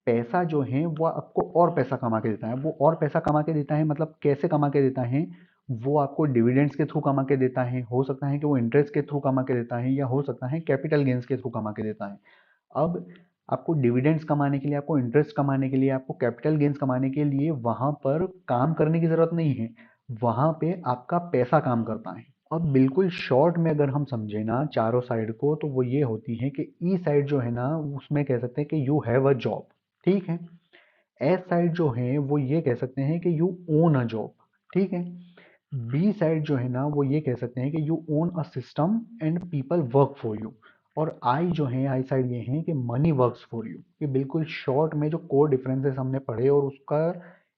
पैसा जो है वो आपको और पैसा कमा के देता है। वो और पैसा कमा के देता है मतलब कैसे कमा के देता है, वो आपको डिविडेंड्स के थ्रू कमा के देता है, हो सकता है कि वो इंटरेस्ट के थ्रू कमा के देता है, या हो सकता है कैपिटल गेन्स के थ्रू कमा के देता है। अब आपको डिविडेंड्स कमाने के लिए, आपको इंटरेस्ट कमाने के लिए, आपको कैपिटल गेन्स कमाने के लिए वहां पर काम करने की जरूरत नहीं है, वहां पे आपका पैसा काम करता है। अब बिल्कुल शॉर्ट में अगर हम समझे ना चारों साइड को, तो वो ये होती है कि ई साइड जो है ना उसमें कह सकते हैं कि यू हैव अ जॉब। ठीक है, एस साइड जो है वो ये कह सकते हैं कि यू ओन अ जॉब। ठीक है, बी साइड जो है ना वो ये कह सकते हैं कि you own a system and people work for you. और आई जो है, आई साइड ये है कि मनी वर्क्स फॉर यू। ये बिल्कुल शॉर्ट में जो कोर डिफरेंसेस हमने पढ़े, और उसका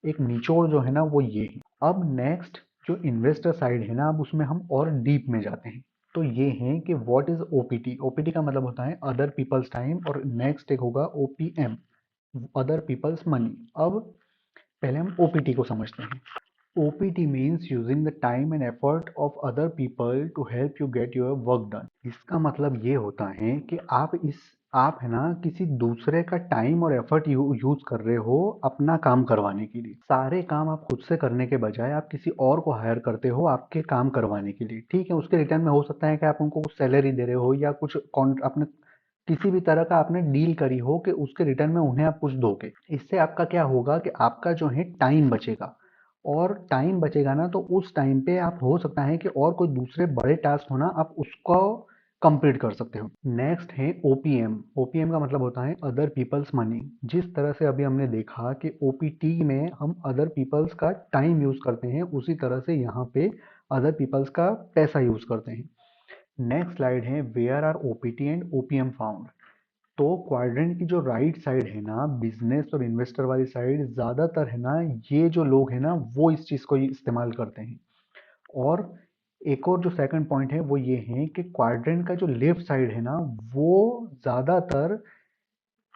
एक निचोड़ जो है ना वो ये है। अब नेक्स्ट जो इन्वेस्टर साइड है ना, अब उसमें हम और डीप में जाते हैं। तो ये है कि व्हाट इज ओपीटी। ओपीटी का मतलब होता है अदर पीपल्स टाइम, और नेक्स्ट एक होगा ओपीएम, अदर पीपल्स मनी। अब पहले हम ओपीटी को समझते हैं। OPT means using the time and effort of other people to help you get your work done. इसका मतलब ये होता है कि आप इस आप है ना किसी दूसरे का टाइम और एफर्ट यूज कर रहे हो अपना काम करवाने के लिए। सारे काम आप खुद से करने के बजाय आप किसी और को हायर करते हो आपके काम करवाने के लिए, ठीक है। उसके रिटर्न में हो सकता है कि आप उनको कुछ सैलरी दे रहे हो या कुछ आपने किसी भी तरह का आपने डील करी हो कि उसके रिटर्न में उन्हें आप कुछ दोगे। इससे आपका क्या होगा कि आपका जो है टाइम बचेगा, और टाइम बचेगा ना तो उस टाइम पे आप हो सकता है कि और कोई दूसरे बड़े टास्क होना आप उसको कंप्लीट कर सकते हो। नेक्स्ट है ओपीएम। ओपीएम का मतलब होता है अदर पीपल्स मनी। जिस तरह से अभी हमने देखा कि ओपीटी में हम अदर पीपल्स का टाइम यूज करते हैं, उसी तरह से यहाँ पे अदर पीपल्स का पैसा यूज करते हैं। नेक्स्ट स्लाइड है where are OPT and OPM found. तो क्वाड्रेंट की जो राइट साइड है ना, बिजनेस और इन्वेस्टर वाली साइड, ज्यादातर है ना ये जो लोग हैं ना वो इस चीज को इस्तेमाल करते हैं। और एक और जो सेकंड पॉइंट है वो ये है कि क्वाड्रेंट का जो लेफ्ट साइड है ना, वो ज्यादातर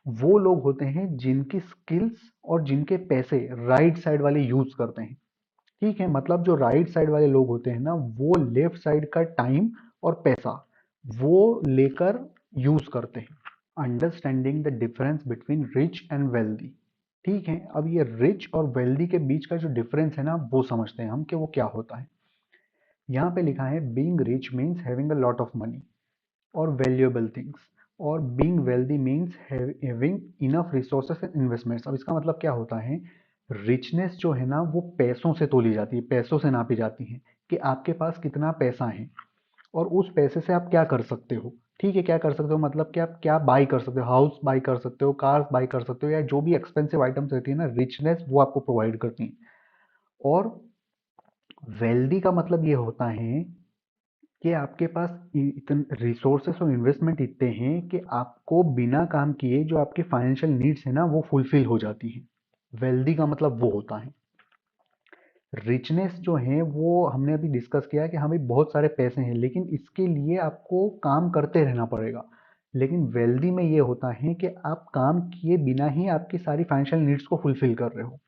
वो लोग होते हैं जिनकी स्किल्स और जिनके पैसे राइट साइड वाले यूज करते हैं, ठीक है। मतलब जो राइट साइड वाले लोग होते हैं ना वो लेफ्ट साइड का टाइम और पैसा वो लेकर यूज करते हैं। Understanding the difference between rich and wealthy, ठीक है। अब ये रिच और वेल्दी के बीच का जो डिफरेंस है ना वो समझते हैं हम कि वो क्या होता है। यहाँ पे लिखा है being rich means having a lot of money और वैल्यूएबल थिंग्स, और being wealthy means having enough resources and investments. अब इसका मतलब क्या होता है, रिचनेस जो है ना वो पैसों से तोली जाती है, पैसों से नापी जाती है कि आपके पास कितना पैसा है और उस पैसे से आप क्या कर सकते हो, ठीक है। क्या कर सकते हो मतलब कि आप क्या बाई कर सकते हो, हाउस बाई कर सकते हो, कार्स बाई कर सकते हो, या जो भी एक्सपेंसिव आइटम्स रहती है ना, रिचनेस वो आपको प्रोवाइड करती है। और वेल्दी का मतलब ये होता है कि आपके पास इतने रिसोर्सेस और इन्वेस्टमेंट इतने हैं कि आपको बिना काम किए जो आपकी फाइनेंशियल नीड्स है ना वो फुलफिल हो जाती है। वेल्दी का मतलब वो होता है। रिचनेस जो है वो हमने अभी डिस्कस किया कि हमें बहुत सारे पैसे हैं लेकिन इसके लिए आपको काम करते रहना पड़ेगा। लेकिन वेल्दी में ये होता है कि आप काम किए बिना ही आपकी सारी फाइनेंशियल नीड्स को फुलफिल कर रहे हो।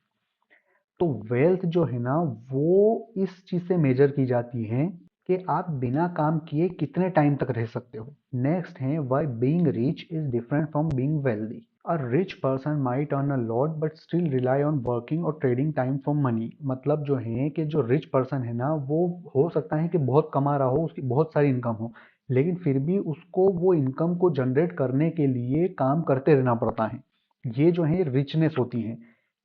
तो वेल्थ जो है ना वो इस चीज से मेजर की जाती है कि आप बिना काम किए कितने टाइम तक रह सकते हो। नेक्स्ट है why being rich is different from being wealthy. A rich person might earn a lot but still rely on working और ट्रेडिंग टाइम फॉर मनी। मतलब जो है कि जो रिच पर्सन है ना वो हो सकता है कि बहुत कमा रहा हो, उसकी बहुत सारी इनकम हो, लेकिन फिर भी उसको वो इनकम को जनरेट करने के लिए काम करते रहना पड़ता है। ये जो है रिचनेस होती है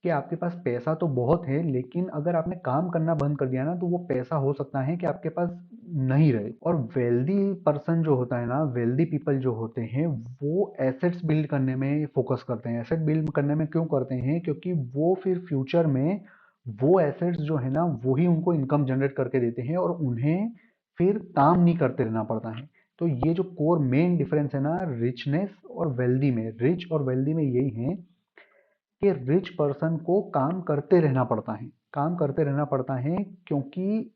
कि आपके पास पैसा तो बहुत है लेकिन अगर आपने काम करना बंद कर दिया ना तो वो पैसा हो सकता है कि आपके पास नहीं रहे। और वेल्दी पर्सन जो होता है ना, वेल्दी पीपल जो होते हैं वो एसेट्स बिल्ड करने में फोकस करते हैं। एसेट बिल्ड करने में क्यों करते हैं, क्योंकि वो फिर फ्यूचर में वो एसेट्स जो है ना वही उनको इनकम जनरेट करके देते हैं और उन्हें फिर काम नहीं करते रहना पड़ता है। तो ये जो कोर मेन डिफरेंस है ना रिचनेस और वेल्दी में, रिच और वेल्दी में यही है कि रिच पर्सन को काम करते रहना पड़ता है। काम करते रहना पड़ता है क्योंकि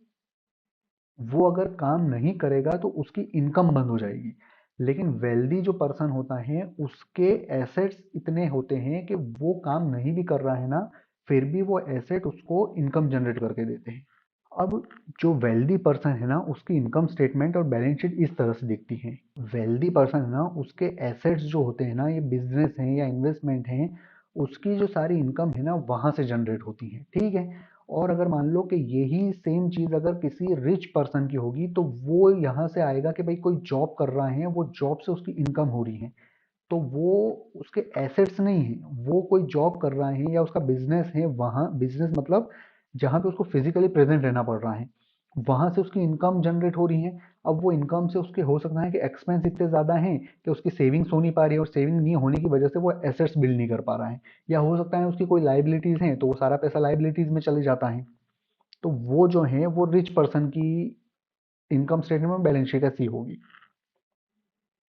वो अगर काम नहीं करेगा तो उसकी इनकम बंद हो जाएगी। लेकिन वेल्दी जो पर्सन होता है उसके एसेट्स इतने होते हैं कि वो काम नहीं भी कर रहा है ना फिर भी वो एसेट उसको इनकम जनरेट करके देते हैं। अब जो वेल्दी पर्सन है ना उसकी इनकम स्टेटमेंट और बैलेंस शीट इस तरह से दिखती है। वेल्दी पर्सन है ना उसके एसेट्स जो होते हैं ना, ये बिजनेस हैं या इन्वेस्टमेंट हैं, उसकी जो सारी इनकम है ना वहां से जनरेट होती है, ठीक है। और अगर मान लो कि यही सेम चीज अगर किसी रिच पर्सन की होगी तो वो यहाँ से आएगा कि भाई कोई जॉब कर रहा है, वो जॉब से उसकी इनकम हो रही है, तो वो उसके एसेट्स नहीं है, वो कोई जॉब कर रहा है या उसका बिजनेस है, वहां बिजनेस मतलब जहां पे उसको फिजिकली प्रेजेंट रहना पड़ रहा है, वहां से उसकी इनकम जनरेट हो रही है। अब वो इनकम से उसके हो सकता है कि एक्सपेंस इतने ज्यादा हैं कि उसकी सेविंग्स हो नहीं पा रही है और सेविंग नहीं होने की वजह से वो एसेट्स बिल्ड नहीं कर पा रहा है, या हो सकता है उसकी कोई लाइबिलिटीज हैं तो वो सारा पैसा लाइबिलिटीज में चले जाता है। तो वो जो है वो रिच पर्सन की इनकम स्टेटमेंट में बैलेंस शीट ऐसी होगी।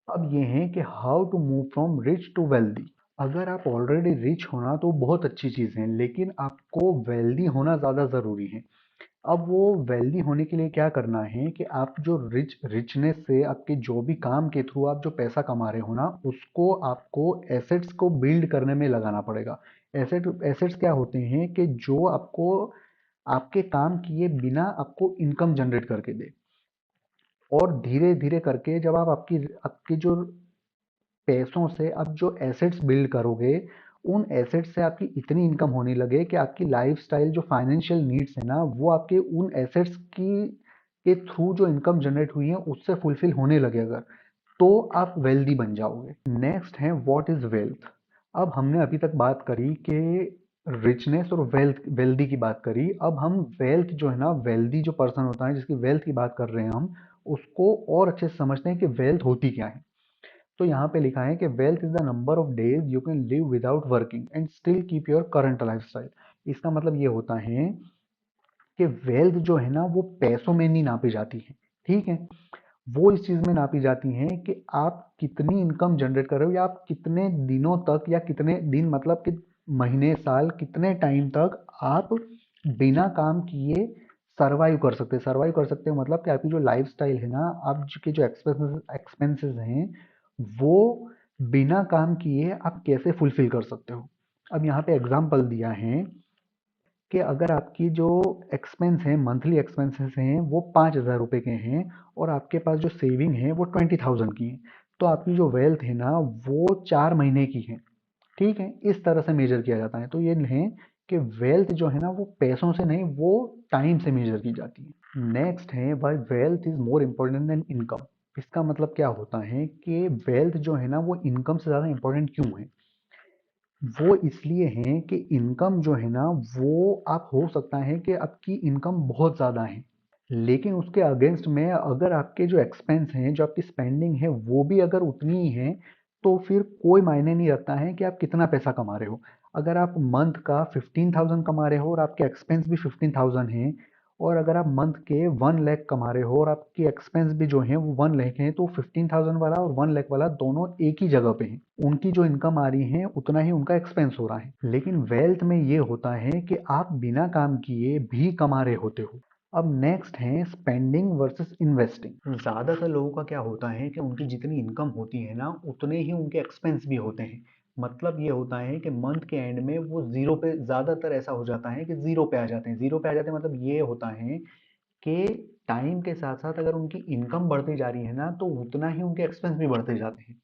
अब ये है कि how to move from rich to wealthy. अगर आप ऑलरेडी रिच होना तो बहुत अच्छी चीज है लेकिन आपको वेल्दी होना ज्यादा जरूरी है। अब वो वेल्दी होने के लिए क्या करना है कि आप जो रिचनेस से आपके जो भी काम के थ्रू आप जो पैसा कमा रहे हो ना उसको आपको एसेट्स को बिल्ड करने में लगाना पड़ेगा। एसेट्स क्या होते हैं कि जो आपको आपके काम किए बिना आपको इनकम जनरेट करके दे, और धीरे धीरे करके जब आप आपकी आपकी जो पैसों से आप जो एसेट्स बिल्ड करोगे, उन एसेट्स से आपकी इतनी इनकम होने लगे कि आपकी लाइफस्टाइल जो फाइनेंशियल नीड्स है ना, वो आपके उन एसेट्स की के थ्रू जो इनकम जनरेट हुई है उससे फुलफिल होने लगे अगर, तो आप वेल्दी बन जाओगे। नेक्स्ट है व्हाट इज वेल्थ। अब हमने अभी तक बात करी कि रिचनेस और वेल्दी की बात करी। अब हम वेल्थ जो है ना, वेल्दी जो पर्सन होता है जिसकी वेल्थ की बात कर रहे हैं हम, उसको और अच्छे से समझते हैं कि वेल्थ होती क्या है। तो यहाँ पे लिखा है कि wealth is the number of days you can live without working and still keep your current lifestyle. इसका मतलब ये होता है कि वेल्थ जो है ना वो पैसों में नहीं नापी जाती है, ठीक है। वो इस चीज में नापी जाती हैं कि आप कितनी इनकम जनरेट कर रहे हो, या आप कितने दिनों तक, या कितने दिन मतलब कि महीने साल कितने टाइम तक आप बिना काम किए सरवाइव कर सकते हैं। सरवाइव कर सकते हो मतलब कि आपकी जो लाइफस्टाइल है ना, आपके जो एक्सपेंसेस हैं, वो बिना काम किए आप कैसे फुलफिल कर सकते हो। अब यहाँ पे एग्जाम्पल दिया है कि अगर आपकी जो एक्सपेंस है, मंथली एक्सपेंसेस हैं, वो 5,000 रुपये के हैं और आपके पास जो सेविंग है वो 20,000 की है, तो आपकी जो वेल्थ है ना वो 4 महीने की है, ठीक है। इस तरह से मेजर किया जाता है। तो ये है कि वेल्थ जो है ना वो पैसों से नहीं, वो टाइम से मेजर की जाती है। नेक्स्ट है why wealth is more important than income. इसका मतलब क्या होता है कि वेल्थ जो है ना वो इनकम से ज़्यादा इम्पोर्टेंट क्यों है। वो इसलिए हैं कि इनकम जो है ना, वो आप हो सकता है कि आपकी इनकम बहुत ज़्यादा है, लेकिन उसके अगेंस्ट में अगर आपके जो एक्सपेंस हैं, जो आपकी स्पेंडिंग है, वो भी अगर उतनी ही है, तो फिर कोई मायने नहीं रखता है कि आप कितना पैसा कमा रहे हो। अगर आप मंथ का 15,000 कमा रहे हो और आपके एक्सपेंस भी 15,000 हैं, और अगर आप मंथ के 1 लाख कमा रहे हो और आपके एक्सपेंस भी जो हैं वो 1 लाख हैं, तो 15,000 वाला और 1 लाख वाला दोनों एक ही जगह पे हैं। उनकी जो इनकम आ रही है उतना ही उनका एक्सपेंस हो रहा है। लेकिन वेल्थ में ये होता है कि आप बिना काम किए भी कमा रहे होते हो। अब नेक्स्ट है स्पेंडिंग वर्सेस इन्वेस्टिंग। ज़्यादातर लोगों का क्या होता है कि उनकी जितनी इनकम होती है ना, उतने ही उनके एक्सपेंस भी होते हैं। मतलब ये होता है कि मंथ के एंड में वो ज़ीरो पे, ज़्यादातर ऐसा हो जाता है कि ज़ीरो पे आ जाते हैं। ज़ीरो पे आ जाते हैं मतलब ये होता है कि टाइम के साथ-साथ अगर उनकी इनकम बढ़ती जा रही है ना, तो उतना ही उनके एक्सपेंस भी बढ़ते जाते हैं।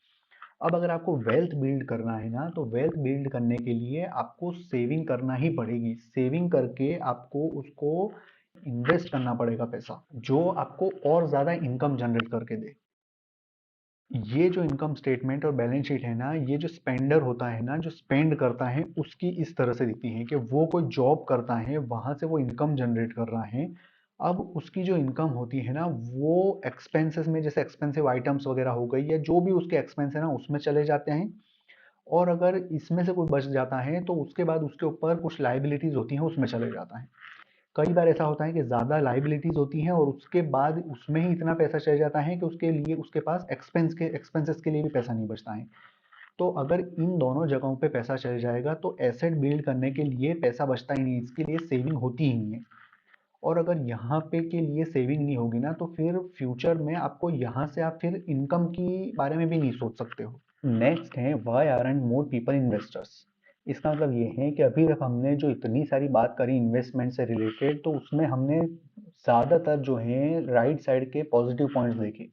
अब अगर आपको वेल्थ बिल्ड करना है ना, तो वेल्थ बिल्ड करने के लिए आपको सेविंग करना ही पड़ेगी। सेविंग करके आपको उसको इन्वेस्ट करना पड़ेगा पैसा, जो आपको और ज़्यादा इनकम जनरेट करके दे। ये जो इनकम स्टेटमेंट और बैलेंस शीट है ना, ये जो स्पेंडर होता है ना, जो स्पेंड करता है, उसकी इस तरह से दिखती है कि वो कोई जॉब करता है, वहां से वो इनकम जनरेट कर रहा है। अब उसकी जो इनकम होती है ना, वो एक्सपेंसेस में, जैसे एक्सपेंसिव आइटम्स वगैरह हो गई, या जो भी उसके एक्सपेंस है ना उसमें चले जाते हैं। और अगर इसमें से कोई बच जाता है तो उसके बाद उसके ऊपर कुछ लाइबिलिटीज होती हैं, उसमें चले जाता है। कई बार ऐसा होता है कि ज़्यादा लाइबिलिटीज होती हैं और उसके बाद उसमें ही इतना पैसा चल जाता है कि उसके लिए, उसके पास एक्सपेंसेस के लिए भी पैसा नहीं बचता है। तो अगर इन दोनों जगहों पे पैसा चल जाएगा तो एसेट बिल्ड करने के लिए पैसा बचता ही नहीं, इसके लिए सेविंग होती ही नहीं है। और अगर यहाँ पे के लिए सेविंग नहीं होगी ना, तो फिर फ्यूचर में आपको यहाँ से आप फिर इनकम की बारे में भी नहीं सोच सकते हो। नेक्स्ट है why aren't more people investors. इसका मतलब ये है कि अभी तक हमने जो इतनी सारी बात करी इन्वेस्टमेंट से रिलेटेड, तो उसमें हमने ज़्यादातर जो है राइट साइड के पॉजिटिव पॉइंट्स देखे,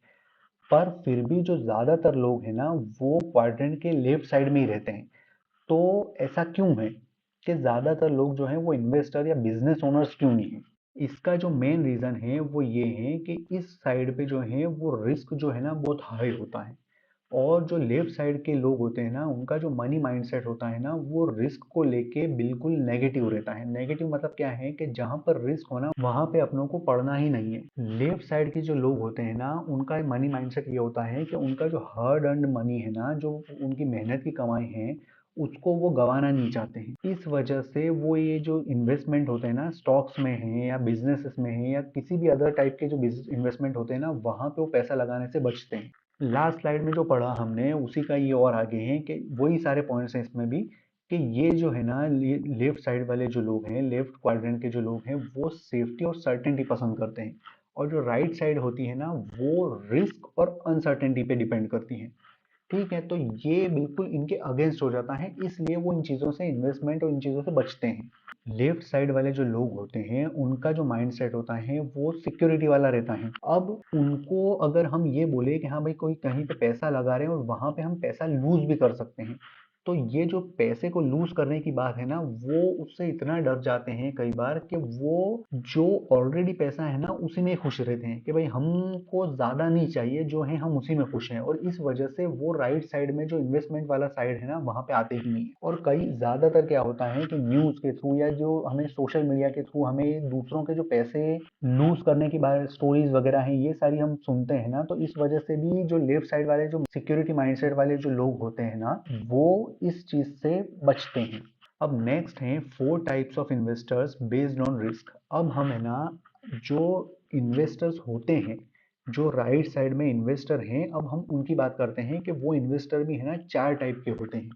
पर फिर भी जो ज़्यादातर लोग हैं ना, वो क्वाड्रेंट के लेफ्ट साइड में ही रहते हैं। तो ऐसा क्यों है कि ज़्यादातर लोग जो हैं वो इन्वेस्टर या बिजनेस ओनर्स क्यों नहीं हैं। इसका जो मेन रीज़न है वो ये है कि इस साइड पे जो है वो रिस्क जो है ना बहुत हाई होता है, और जो लेफ्ट साइड के लोग होते हैं ना, उनका जो मनी माइंडसेट होता है ना, वो रिस्क को लेके बिल्कुल नेगेटिव रहता है। नेगेटिव मतलब क्या है कि जहाँ पर रिस्क हो ना, वहाँ पे अपनों को पड़ना ही नहीं है। लेफ्ट साइड के जो लोग होते हैं ना, उनका मनी माइंडसेट ये होता है कि उनका जो हार्ड अर्न्ड मनी है ना, जो उनकी मेहनत की कमाई है, उसको वो गंवाना नहीं चाहते हैं। इस वजह से वो ये जो इन्वेस्टमेंट होते हैं ना, स्टॉक्स में है या बिजनेसेस में है या किसी भी अदर टाइप के जो इन्वेस्टमेंट होते हैं ना, वहाँ पे वो पैसा लगाने से बचते हैं। लास्ट स्लाइड में जो पढ़ा हमने उसी का ये और आगे है कि वही सारे पॉइंट्स हैं इसमें भी, कि ये जो है ना, लेफ्ट साइड वाले जो लोग हैं, लेफ्ट क्वाड्रेंट के जो लोग हैं, वो सेफ्टी और सर्टेनिटी पसंद करते हैं, और जो राइट साइड होती है ना, वो रिस्क और अनसर्टेनिटी पे डिपेंड करती है। ठीक है, तो ये बिल्कुल इनके अगेंस्ट हो जाता है, इसलिए वो इन चीज़ों से, इन्वेस्टमेंट और इन चीज़ों से बचते हैं। लेफ्ट साइड वाले जो लोग होते हैं उनका जो माइंडसेट होता है वो सिक्योरिटी वाला रहता है। अब उनको अगर हम ये बोले कि हाँ भाई कोई कहीं पे पैसा लगा रहे हैं और वहां पे हम पैसा लूज भी कर सकते हैं, तो ये जो पैसे को लूज करने की बात है ना, वो उससे इतना डर जाते हैं कई बार कि वो जो ऑलरेडी पैसा है ना उसी में खुश रहते हैं कि भाई हमको ज्यादा नहीं चाहिए, जो है हम उसी में खुश हैं, और इस वजह से वो राइट साइड में जो इन्वेस्टमेंट वाला साइड है ना वहां पे आते ही नहीं है। और कई ज्यादातर क्या होता है कि न्यूज के थ्रू या जो हमें सोशल मीडिया के थ्रू हमें दूसरों के जो पैसे लूज करने की बात स्टोरीज वगैरह हैं ये सारी हम सुनते हैं ना, तो इस वजह से भी जो लेफ्ट साइड वाले जो सिक्योरिटी माइंडसेट वाले जो लोग होते हैं ना वो इस चीज से बचते हैं। अब नेक्स्ट है 4 types of investors based on risk. अब हम है ना जो इन्वेस्टर्स होते हैं, जो राइट साइड में इन्वेस्टर हैं, अब हम उनकी बात करते हैं कि वो इन्वेस्टर भी है ना 4 टाइप के होते हैं।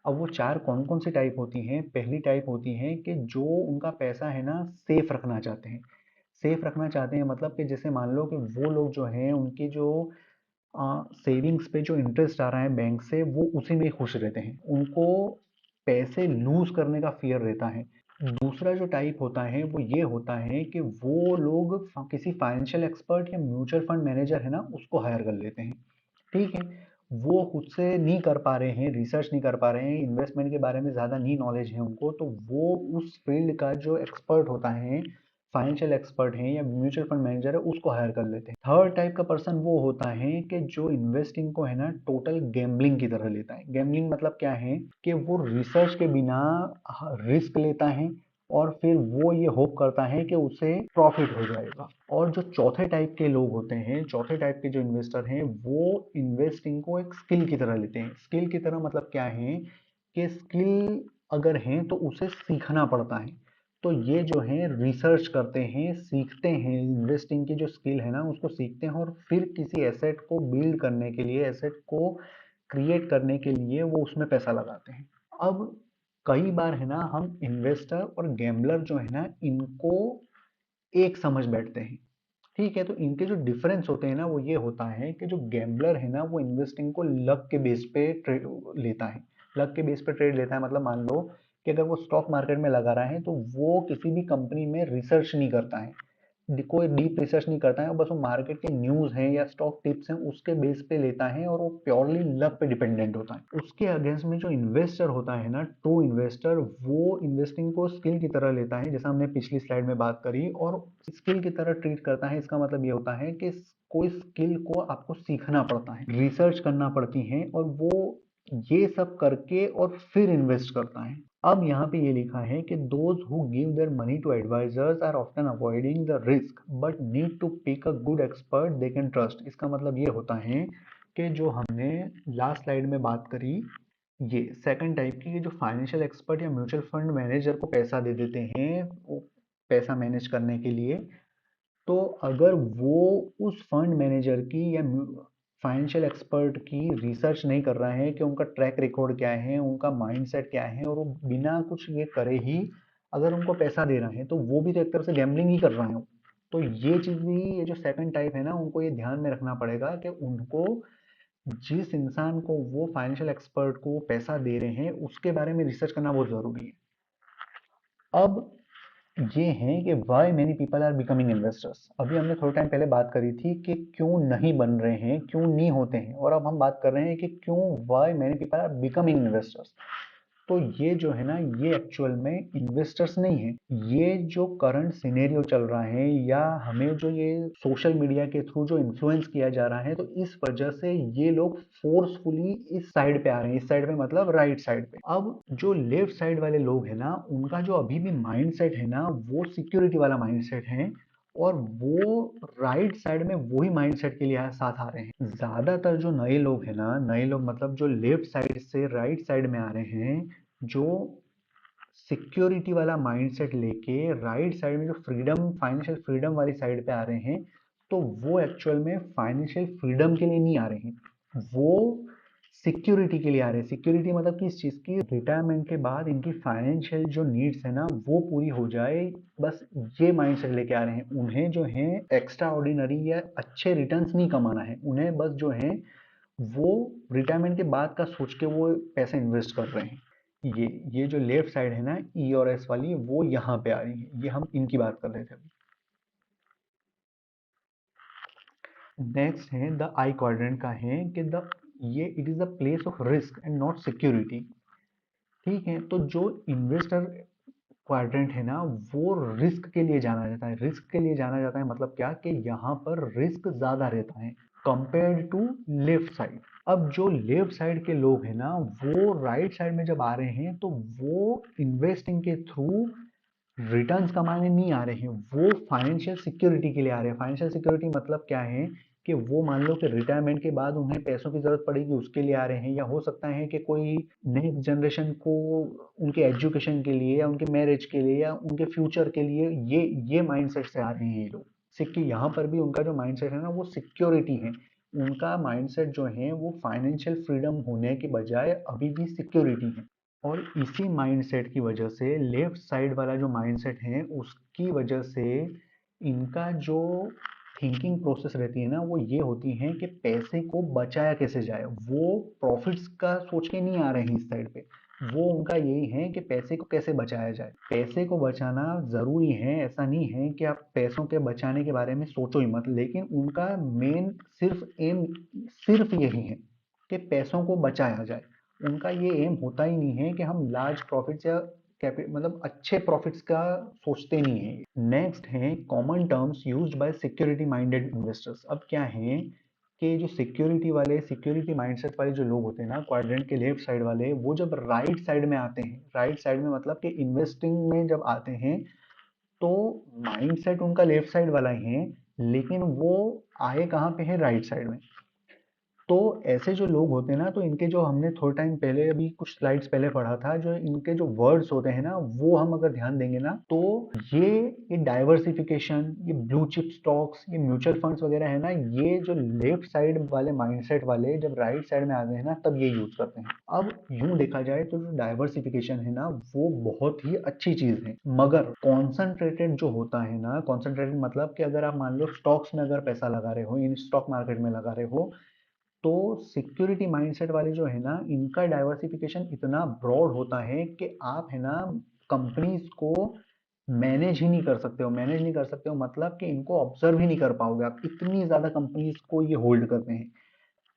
अब वो 4 कौन-कौन सी टाइप होती हैं? पहली टाइप होती है कि जो उनका पैसा है ना सेफ रखना चाहते हैं। सेफ रखना चाहते हैं मतलब कि जैसे मान लो कि वो लोग जो हैं उनकी जो सेविंग्स पे जो इंटरेस्ट आ रहा है बैंक से वो उसी में खुश रहते हैं। उनको पैसे लूज करने का फियर रहता है। दूसरा जो टाइप होता है वो ये होता है कि वो लोग किसी फाइनेंशियल एक्सपर्ट या म्यूचुअल फंड मैनेजर है ना उसको हायर कर लेते हैं। ठीक है, वो खुद से नहीं कर पा रहे हैं, रिसर्च नहीं कर पा रहे हैं, इन्वेस्टमेंट के बारे में ज़्यादा नहीं नॉलेज है उनको, तो वो उस फील्ड का जो एक्सपर्ट होता है, फाइनेंशियल एक्सपर्ट है या म्यूचुअल फंड मैनेजर है, उसको हायर कर लेते हैं। थर्ड टाइप का पर्सन वो होता है कि जो इन्वेस्टिंग को है ना टोटल गैम्बलिंग की तरह लेता है। गैम्बलिंग मतलब क्या है कि वो रिसर्च के बिना रिस्क लेता है और फिर वो ये होप करता है कि उसे प्रॉफिट हो जाएगा। और जो चौथे टाइप के लोग होते हैं, चौथे टाइप के जो इन्वेस्टर हैं, वो इन्वेस्टिंग को एक स्किल की तरह लेते हैं। स्किल की तरह मतलब क्या है कि स्किल अगर है तो उसे सीखना पड़ता है। तो ये जो है रिसर्च करते हैं, सीखते हैं, इन्वेस्टिंग की जो स्किल है ना उसको सीखते हैं और फिर किसी एसेट को बिल्ड करने के लिए, एसेट को क्रिएट करने के लिए वो उसमें पैसा लगाते हैं। अब कई बार है ना हम इन्वेस्टर और गैम्बलर जो है ना इनको एक समझ बैठते हैं। ठीक है, तो इनके जो डिफरेंस होते हैं ना वो ये होता है कि जो गैम्बलर है ना वो इन्वेस्टिंग को लक के बेस पे ट्रेड लेता है। लक के बेस पे ट्रेड लेता है मतलब मान लो कि अगर वो स्टॉक मार्केट में लगा रहा है तो वो किसी भी कंपनी में रिसर्च नहीं करता है, कोई डीप रिसर्च नहीं करता है, बस वो मार्केट के न्यूज़ हैं या स्टॉक टिप्स हैं उसके बेस पे लेता है और वो प्योरली लक पे डिपेंडेंट होता है। उसके अगेंस्ट में जो इन्वेस्टर होता है ना ट्रू इन्वेस्टर, वो इन्वेस्टिंग को स्किल की तरह लेता है, जैसा हमने पिछली स्लाइड में बात करी, और स्किल की तरह ट्रीट करता है। इसका मतलब ये होता है कि कोई स्किल को आपको सीखना पड़ता है, रिसर्च करना पड़ती है, और वो ये सब करके और फिर इन्वेस्ट करता है। अब यहाँ पे ये लिखा है कि those who give their money to advisers are often avoiding the risk but need to pick a good expert they can trust. इसका मतलब ये होता है कि जो हमने लास्ट स्लाइड में बात करी, ये सेकंड टाइप की, जो फाइनेंशियल एक्सपर्ट या म्यूचुअल फंड मैनेजर को पैसा दे देते हैं वो पैसा मैनेज करने के लिए, तो अगर वो उस फंड मैनेजर की या फाइनेंशियल एक्सपर्ट की रिसर्च नहीं कर रहा है कि उनका ट्रैक रिकॉर्ड क्या है, उनका माइंडसेट क्या है, और वो बिना कुछ ये करे ही अगर उनको पैसा दे रहा है तो वो भी तो एक तरह से गैम्बलिंग ही कर रहा है। तो ये चीज़ भी, ये जो सेकंड टाइप है ना उनको ये ध्यान में रखना पड़ेगा कि उनको जिस इंसान को वो फाइनेंशियल एक्सपर्ट को पैसा दे रहे हैं उसके बारे में रिसर्च करना बहुत ज़रूरी है। अब ये हैं कि why many people are becoming investors. अभी हमने थोड़े टाइम पहले बात करी थी कि क्यों नहीं बन रहे हैं, क्यों नहीं होते हैं, और अब हम बात कर रहे हैं कि क्यों why many people are becoming investors. तो ये जो है ना ये एक्चुअल में इन्वेस्टर्स नहीं है, ये जो करंट सिनेरियो चल रहा है या हमें जो ये सोशल मीडिया के थ्रू जो इन्फ्लुएंस किया जा रहा है, तो इस वजह से ये लोग फोर्सफुली इस साइड पे आ रहे हैं। इस साइड पे मतलब राइट साइड पे। अब जो लेफ्ट साइड वाले लोग हैं ना उनका जो अभी भी माइंडसेट है ना वो सिक्योरिटी वाला माइंडसेट है, और वो राइट साइड में वही माइंडसेट के लिए साथ आ रहे हैं। ज्यादातर जो नए लोग हैं ना, नए लोग मतलब जो लेफ्ट साइड से राइट साइड में आ रहे हैं, जो सिक्योरिटी वाला माइंडसेट लेके राइट साइड में जो फ्रीडम, फाइनेंशियल फ्रीडम वाली साइड पे आ रहे हैं, तो वो एक्चुअल में फाइनेंशियल फ्रीडम के लिए नहीं आ रहे हैं, वो सिक्योरिटी के लिए आ रहे हैं। सिक्योरिटी मतलब कि इस चीज़ की रिटायरमेंट के बाद इनकी फाइनेंशियल जो नीड्स है ना वो पूरी हो जाए, बस ये माइंडसेट लेके आ रहे हैं। उन्हें जो है एक्स्ट्रा ऑर्डिनरी या अच्छे रिटर्न्स नहीं कमाना है, उन्हें बस जो है वो रिटायरमेंट के बाद का सोच के वो पैसे इन्वेस्ट कर रहे हैं। ये जो लेफ्ट साइड है ना ई और एस वाली, वो यहाँ पे आ रही है, ये हम इनकी बात कर रहे थे अभी। नेक्स्ट है द आई क्वाड्रेंट का है कि द ये it is the place of risk and not security. ठीक है, तो जो इन्वेस्टर क्वाड्रेंट है ना, वो रिस्क के लिए जाना जाता है। रिस्क के लिए जाना जाता है मतलब क्या, कि यहाँ पर रिस्क ज्यादा रहता है कंपेयर्ड टू लेफ्ट साइड। अब जो लेफ्ट साइड के लोग हैं ना, वो राइट साइड में जब आ रहे हैं तो वो इन्वेस्टिंग के थ्रू रिटर्न्स कमाने नहीं आ रहे हैं, वो फाइनेंशियल सिक्योरिटी के लिए आ रहे हैं। फाइनेंशियल सिक्योरिटी मतलब क्या है, कि वो मान लो कि रिटायरमेंट के बाद उन्हें पैसों की जरूरत पड़ेगी, उसके लिए आ रहे हैं। या हो सकता है कि कोई नेक्स्ट जनरेशन को उनके एजुकेशन के लिए या उनके मैरिज के लिए या उनके फ्यूचर के लिए ये माइंडसेट से आ रहे हैं ये लोग। सिक्योर यहाँ पर भी उनका जो माइंडसेट है ना, वो सिक्योरिटी है। उनका माइंडसेट जो है वो फाइनेंशियल फ्रीडम होने के बजाय अभी भी सिक्योरिटी है। और इसी माइंडसेट की वजह से लेफ्ट साइड वाला जो माइंडसेट है, उसकी वजह से इनका जो थिंकिंग प्रोसेस रहती है ना, वो ये होती है कि पैसे को बचाया कैसे जाए। वो प्रॉफिट्स का सोच के नहीं आ रहे हैं इस साइड पे। वो उनका यही है कि पैसे को कैसे बचाया जाए। पैसे को बचाना जरूरी है, ऐसा नहीं है कि आप पैसों के बचाने के बारे में सोचो ही मत, लेकिन उनका मेन सिर्फ एम सिर्फ यही है कि पैसों को बचाया जाए। उनका ये एम होता ही नहीं है कि हम लार्ज प्रॉफिट्स या मतलब अच्छे प्रॉफिट्स का सोचते नहीं है। नेक्स्ट है common terms used by security minded investors. अब क्या है कि जो सिक्योरिटी माइंडसेट वाले जो लोग होते हैं ना, क्वाड्रेंट के लेफ्ट साइड वाले, वो जब राइट साइड में आते हैं, राइट साइड में मतलब कि इन्वेस्टिंग में जब आते हैं, तो माइंडसेट उनका लेफ्ट साइड वाला ही है, लेकिन वो आए कहाँ पे है, राइट साइड में। तो ऐसे जो लोग होते हैं ना, तो इनके जो हमने थोड़ा टाइम पहले अभी कुछ स्लाइड्स पहले पढ़ा था, जो इनके जो वर्ड्स होते हैं ना, वो हम अगर ध्यान देंगे ना, तो ये ये डाइवर्सिफिकेशन, ये ब्लू चिप स्टॉक्स, ये म्यूचुअल फंड्स वगैरह है ना, ये जो लेफ्ट साइड वाले माइंडसेट वाले जब राइट साइड में आते हैं ना, तब ये यूज करते हैं। अब यूं देखा जाए तो जो डाइवर्सिफिकेशन है ना, वो बहुत ही अच्छी चीज है, मगर कॉन्सेंट्रेटेड जो होता है ना, कॉन्सेंट्रेटेड मतलब कि अगर आप मान लो स्टॉक्स में अगर पैसा लगा रहे हो, इन स्टॉक मार्केट में लगा रहे हो, तो सिक्योरिटी माइंडसेट वाले जो है ना, इनका डाइवर्सिफिकेशन इतना ब्रॉड होता है कि आप है ना कंपनीज को मैनेज ही नहीं कर सकते हो। मैनेज नहीं कर सकते हो मतलब कि इनको ऑब्जर्व ही नहीं कर पाओगे आप, इतनी ज्यादा कंपनीज को ये होल्ड करते हैं।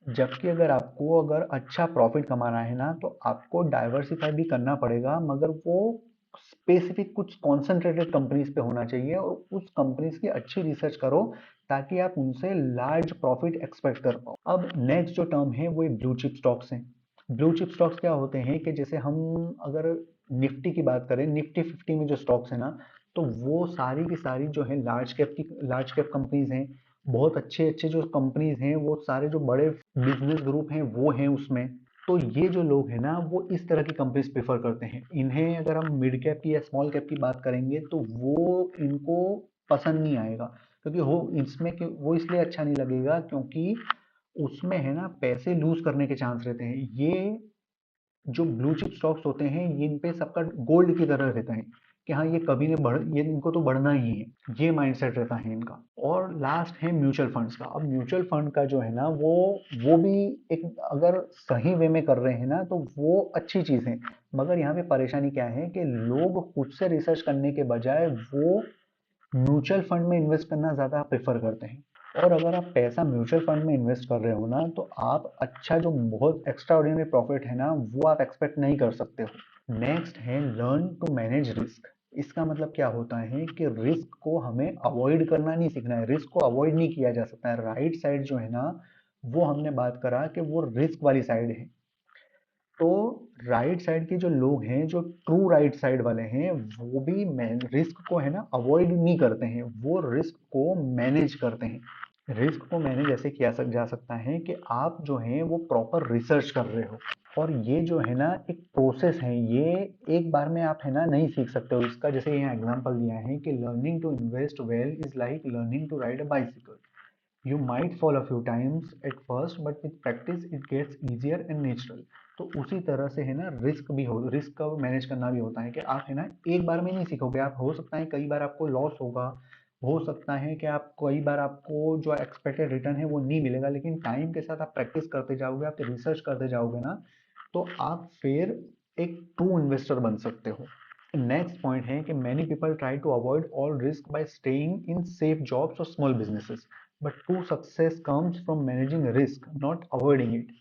जबकि अगर आपको अगर अच्छा प्रॉफिट कमाना है ना, तो आपको डाइवर्सिफाई भी करना पड़ेगा, मगर वो स्पेसिफिक कुछ कॉन्सेंट्रेटेड कंपनीज पे होना चाहिए, और उस कंपनीज की अच्छी रिसर्च करो ताकि आप उनसे लार्ज प्रॉफिट एक्सपेक्ट कर पाओ। अब नेक्स्ट जो टर्म है वो ब्लू चिप स्टॉक्स हैं। ब्लू चिप स्टॉक्स क्या होते हैं कि जैसे हम अगर निफ्टी की बात करें, निफ्टी 50 में जो स्टॉक्स है ना, तो वो सारी की सारी जो है लार्ज कैप कंपनीज हैं। बहुत अच्छे अच्छे जो कंपनीज हैं, वो सारे जो बड़े बिजनेस ग्रुप हैं वो हैं उसमें। तो ये जो लोग हैं ना, वो इस तरह की कंपनीज प्रेफर करते हैं। इन्हें अगर हम मिड कैप की या स्मॉल कैप की बात करेंगे, तो वो इनको पसंद नहीं आएगा, क्योंकि वो इसलिए अच्छा नहीं लगेगा क्योंकि उसमें है ना पैसे लूज करने के चांस रहते हैं। ये जो ब्लू चिप स्टॉक्स होते हैं, ये इन पे सबका गोल्ड की तरह रहता है कि हाँ, ये कभी नहीं बढ़ ये इनको तो बढ़ना ही है, ये माइंडसेट रहता है इनका। और लास्ट है म्यूचुअल फंड्स का। अब म्यूचुअल फंड का जो है ना, वो भी एक, अगर सही वे में कर रहे हैं ना, तो वो अच्छी चीज है। मगर यहाँ पे परेशानी क्या है कि लोग खुद से रिसर्च करने के बजाय वो म्यूचुअल फंड में इन्वेस्ट करना ज़्यादा प्रेफर करते हैं। और अगर आप पैसा म्यूचुअल फंड में इन्वेस्ट कर रहे हो ना, तो आप अच्छा जो बहुत एक्स्ट्रा ऑर्डिनरी प्रॉफिट है ना, वो आप एक्सपेक्ट नहीं कर सकते हो। नेक्स्ट है लर्न टू मैनेज रिस्क। इसका मतलब क्या होता है कि रिस्क को हमें अवॉइड करना नहीं सीखना है। रिस्क को अवॉइड नहीं किया जा सकता है। राइट साइड जो है ना, वो हमने बात करा कि वो रिस्क वाली साइड है। तो राइट साइड के जो लोग हैं, जो ट्रू राइट साइड वाले हैं, वो भी रिस्क को है ना अवॉइड नहीं करते हैं, वो रिस्क को मैनेज करते हैं। रिस्क को मैनेज ऐसे किया जा सकता है कि आप जो है वो प्रॉपर रिसर्च कर रहे हो। और ये जो है ना एक प्रोसेस है, ये एक बार में आप है ना नहीं सीख सकते हो इसका। जैसे यहाँ एग्जांपल दिया है कि learning to invest well is like learning to ride a bicycle. You might fall a few times at first, but with practice it gets easier and natural। तो उसी तरह से है ना रिस्क का मैनेज करना भी होता है कि आप है ना एक बार में नहीं सीखोगे। आप हो सकता है कई बार आपको लॉस होगा, हो सकता है कि आप कई बार आपको जो एक्सपेक्टेड रिटर्न है वो नहीं मिलेगा, लेकिन टाइम के साथ आप प्रैक्टिस करते जाओगे, आप रिसर्च करते जाओगे ना, तो आप फिर एक ट्रू इन्वेस्टर बन सकते हो। नेक्स्ट पॉइंट है कि many people try to avoid all risk by staying in safe jobs और small businesses, but true success comes from managing risk, not avoiding it.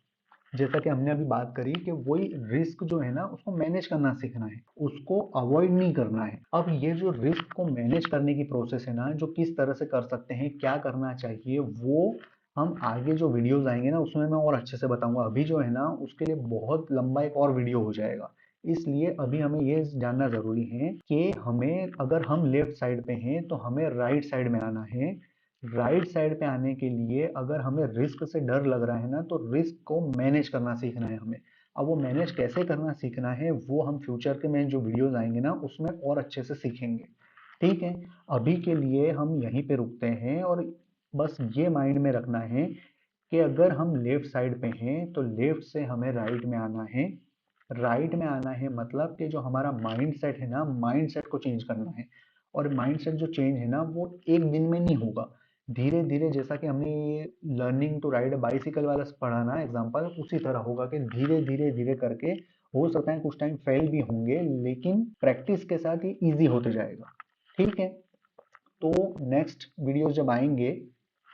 जैसा कि हमने अभी बात करी कि वही रिस्क जो है ना उसको मैनेज करना सीखना है, उसको अवॉइड नहीं करना है। अब ये जो रिस्क को मैनेज करने की प्रोसेस है ना, जो किस तरह से कर सकते हैं, क्या करना चाहिए, वो हम आगे जो वीडियोस आएंगे ना उसमें मैं और अच्छे से बताऊंगा। अभी जो है ना उसके लिए बहुत लंबा एक और वीडियो हो जाएगा, इसलिए अभी हमें ये जानना जरूरी है कि हमें, अगर हम लेफ्ट साइड पे हैं तो हमें राइट साइड में आना है। राइट साइड पे आने के लिए अगर हमें रिस्क से डर लग रहा है ना, तो रिस्क को मैनेज करना सीखना है हमें। अब वो मैनेज कैसे करना सीखना है वो हम फ्यूचर के में जो वीडियोस आएंगे ना उसमें और अच्छे से सीखेंगे। ठीक है, अभी के लिए हम यहीं पे रुकते हैं, और बस ये माइंड में रखना है कि अगर हम लेफ्ट साइड पे हैं तो लेफ्ट से हमें राइट में आना है। राइट में आना है मतलब कि जो हमारा माइंड सेट है ना, माइंड सेट को चेंज करना है। और माइंड सेट जो चेंज है ना वो एक दिन में नहीं होगा, धीरे धीरे, जैसा कि हमने ये लर्निंग टू राइड बाइसिकल वाला पढ़ा ना एग्जाम्पल, उसी तरह होगा कि धीरे धीरे धीरे करके हो सकता है कुछ टाइम फेल भी होंगे, लेकिन प्रैक्टिस के साथ ये इजी होते जाएगा। ठीक है, तो नेक्स्ट वीडियोस जब आएंगे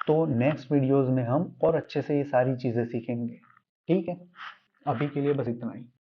तो नेक्स्ट वीडियोस में हम और अच्छे से ये सारी चीजें सीखेंगे। ठीक है, अभी के लिए बस इतना ही।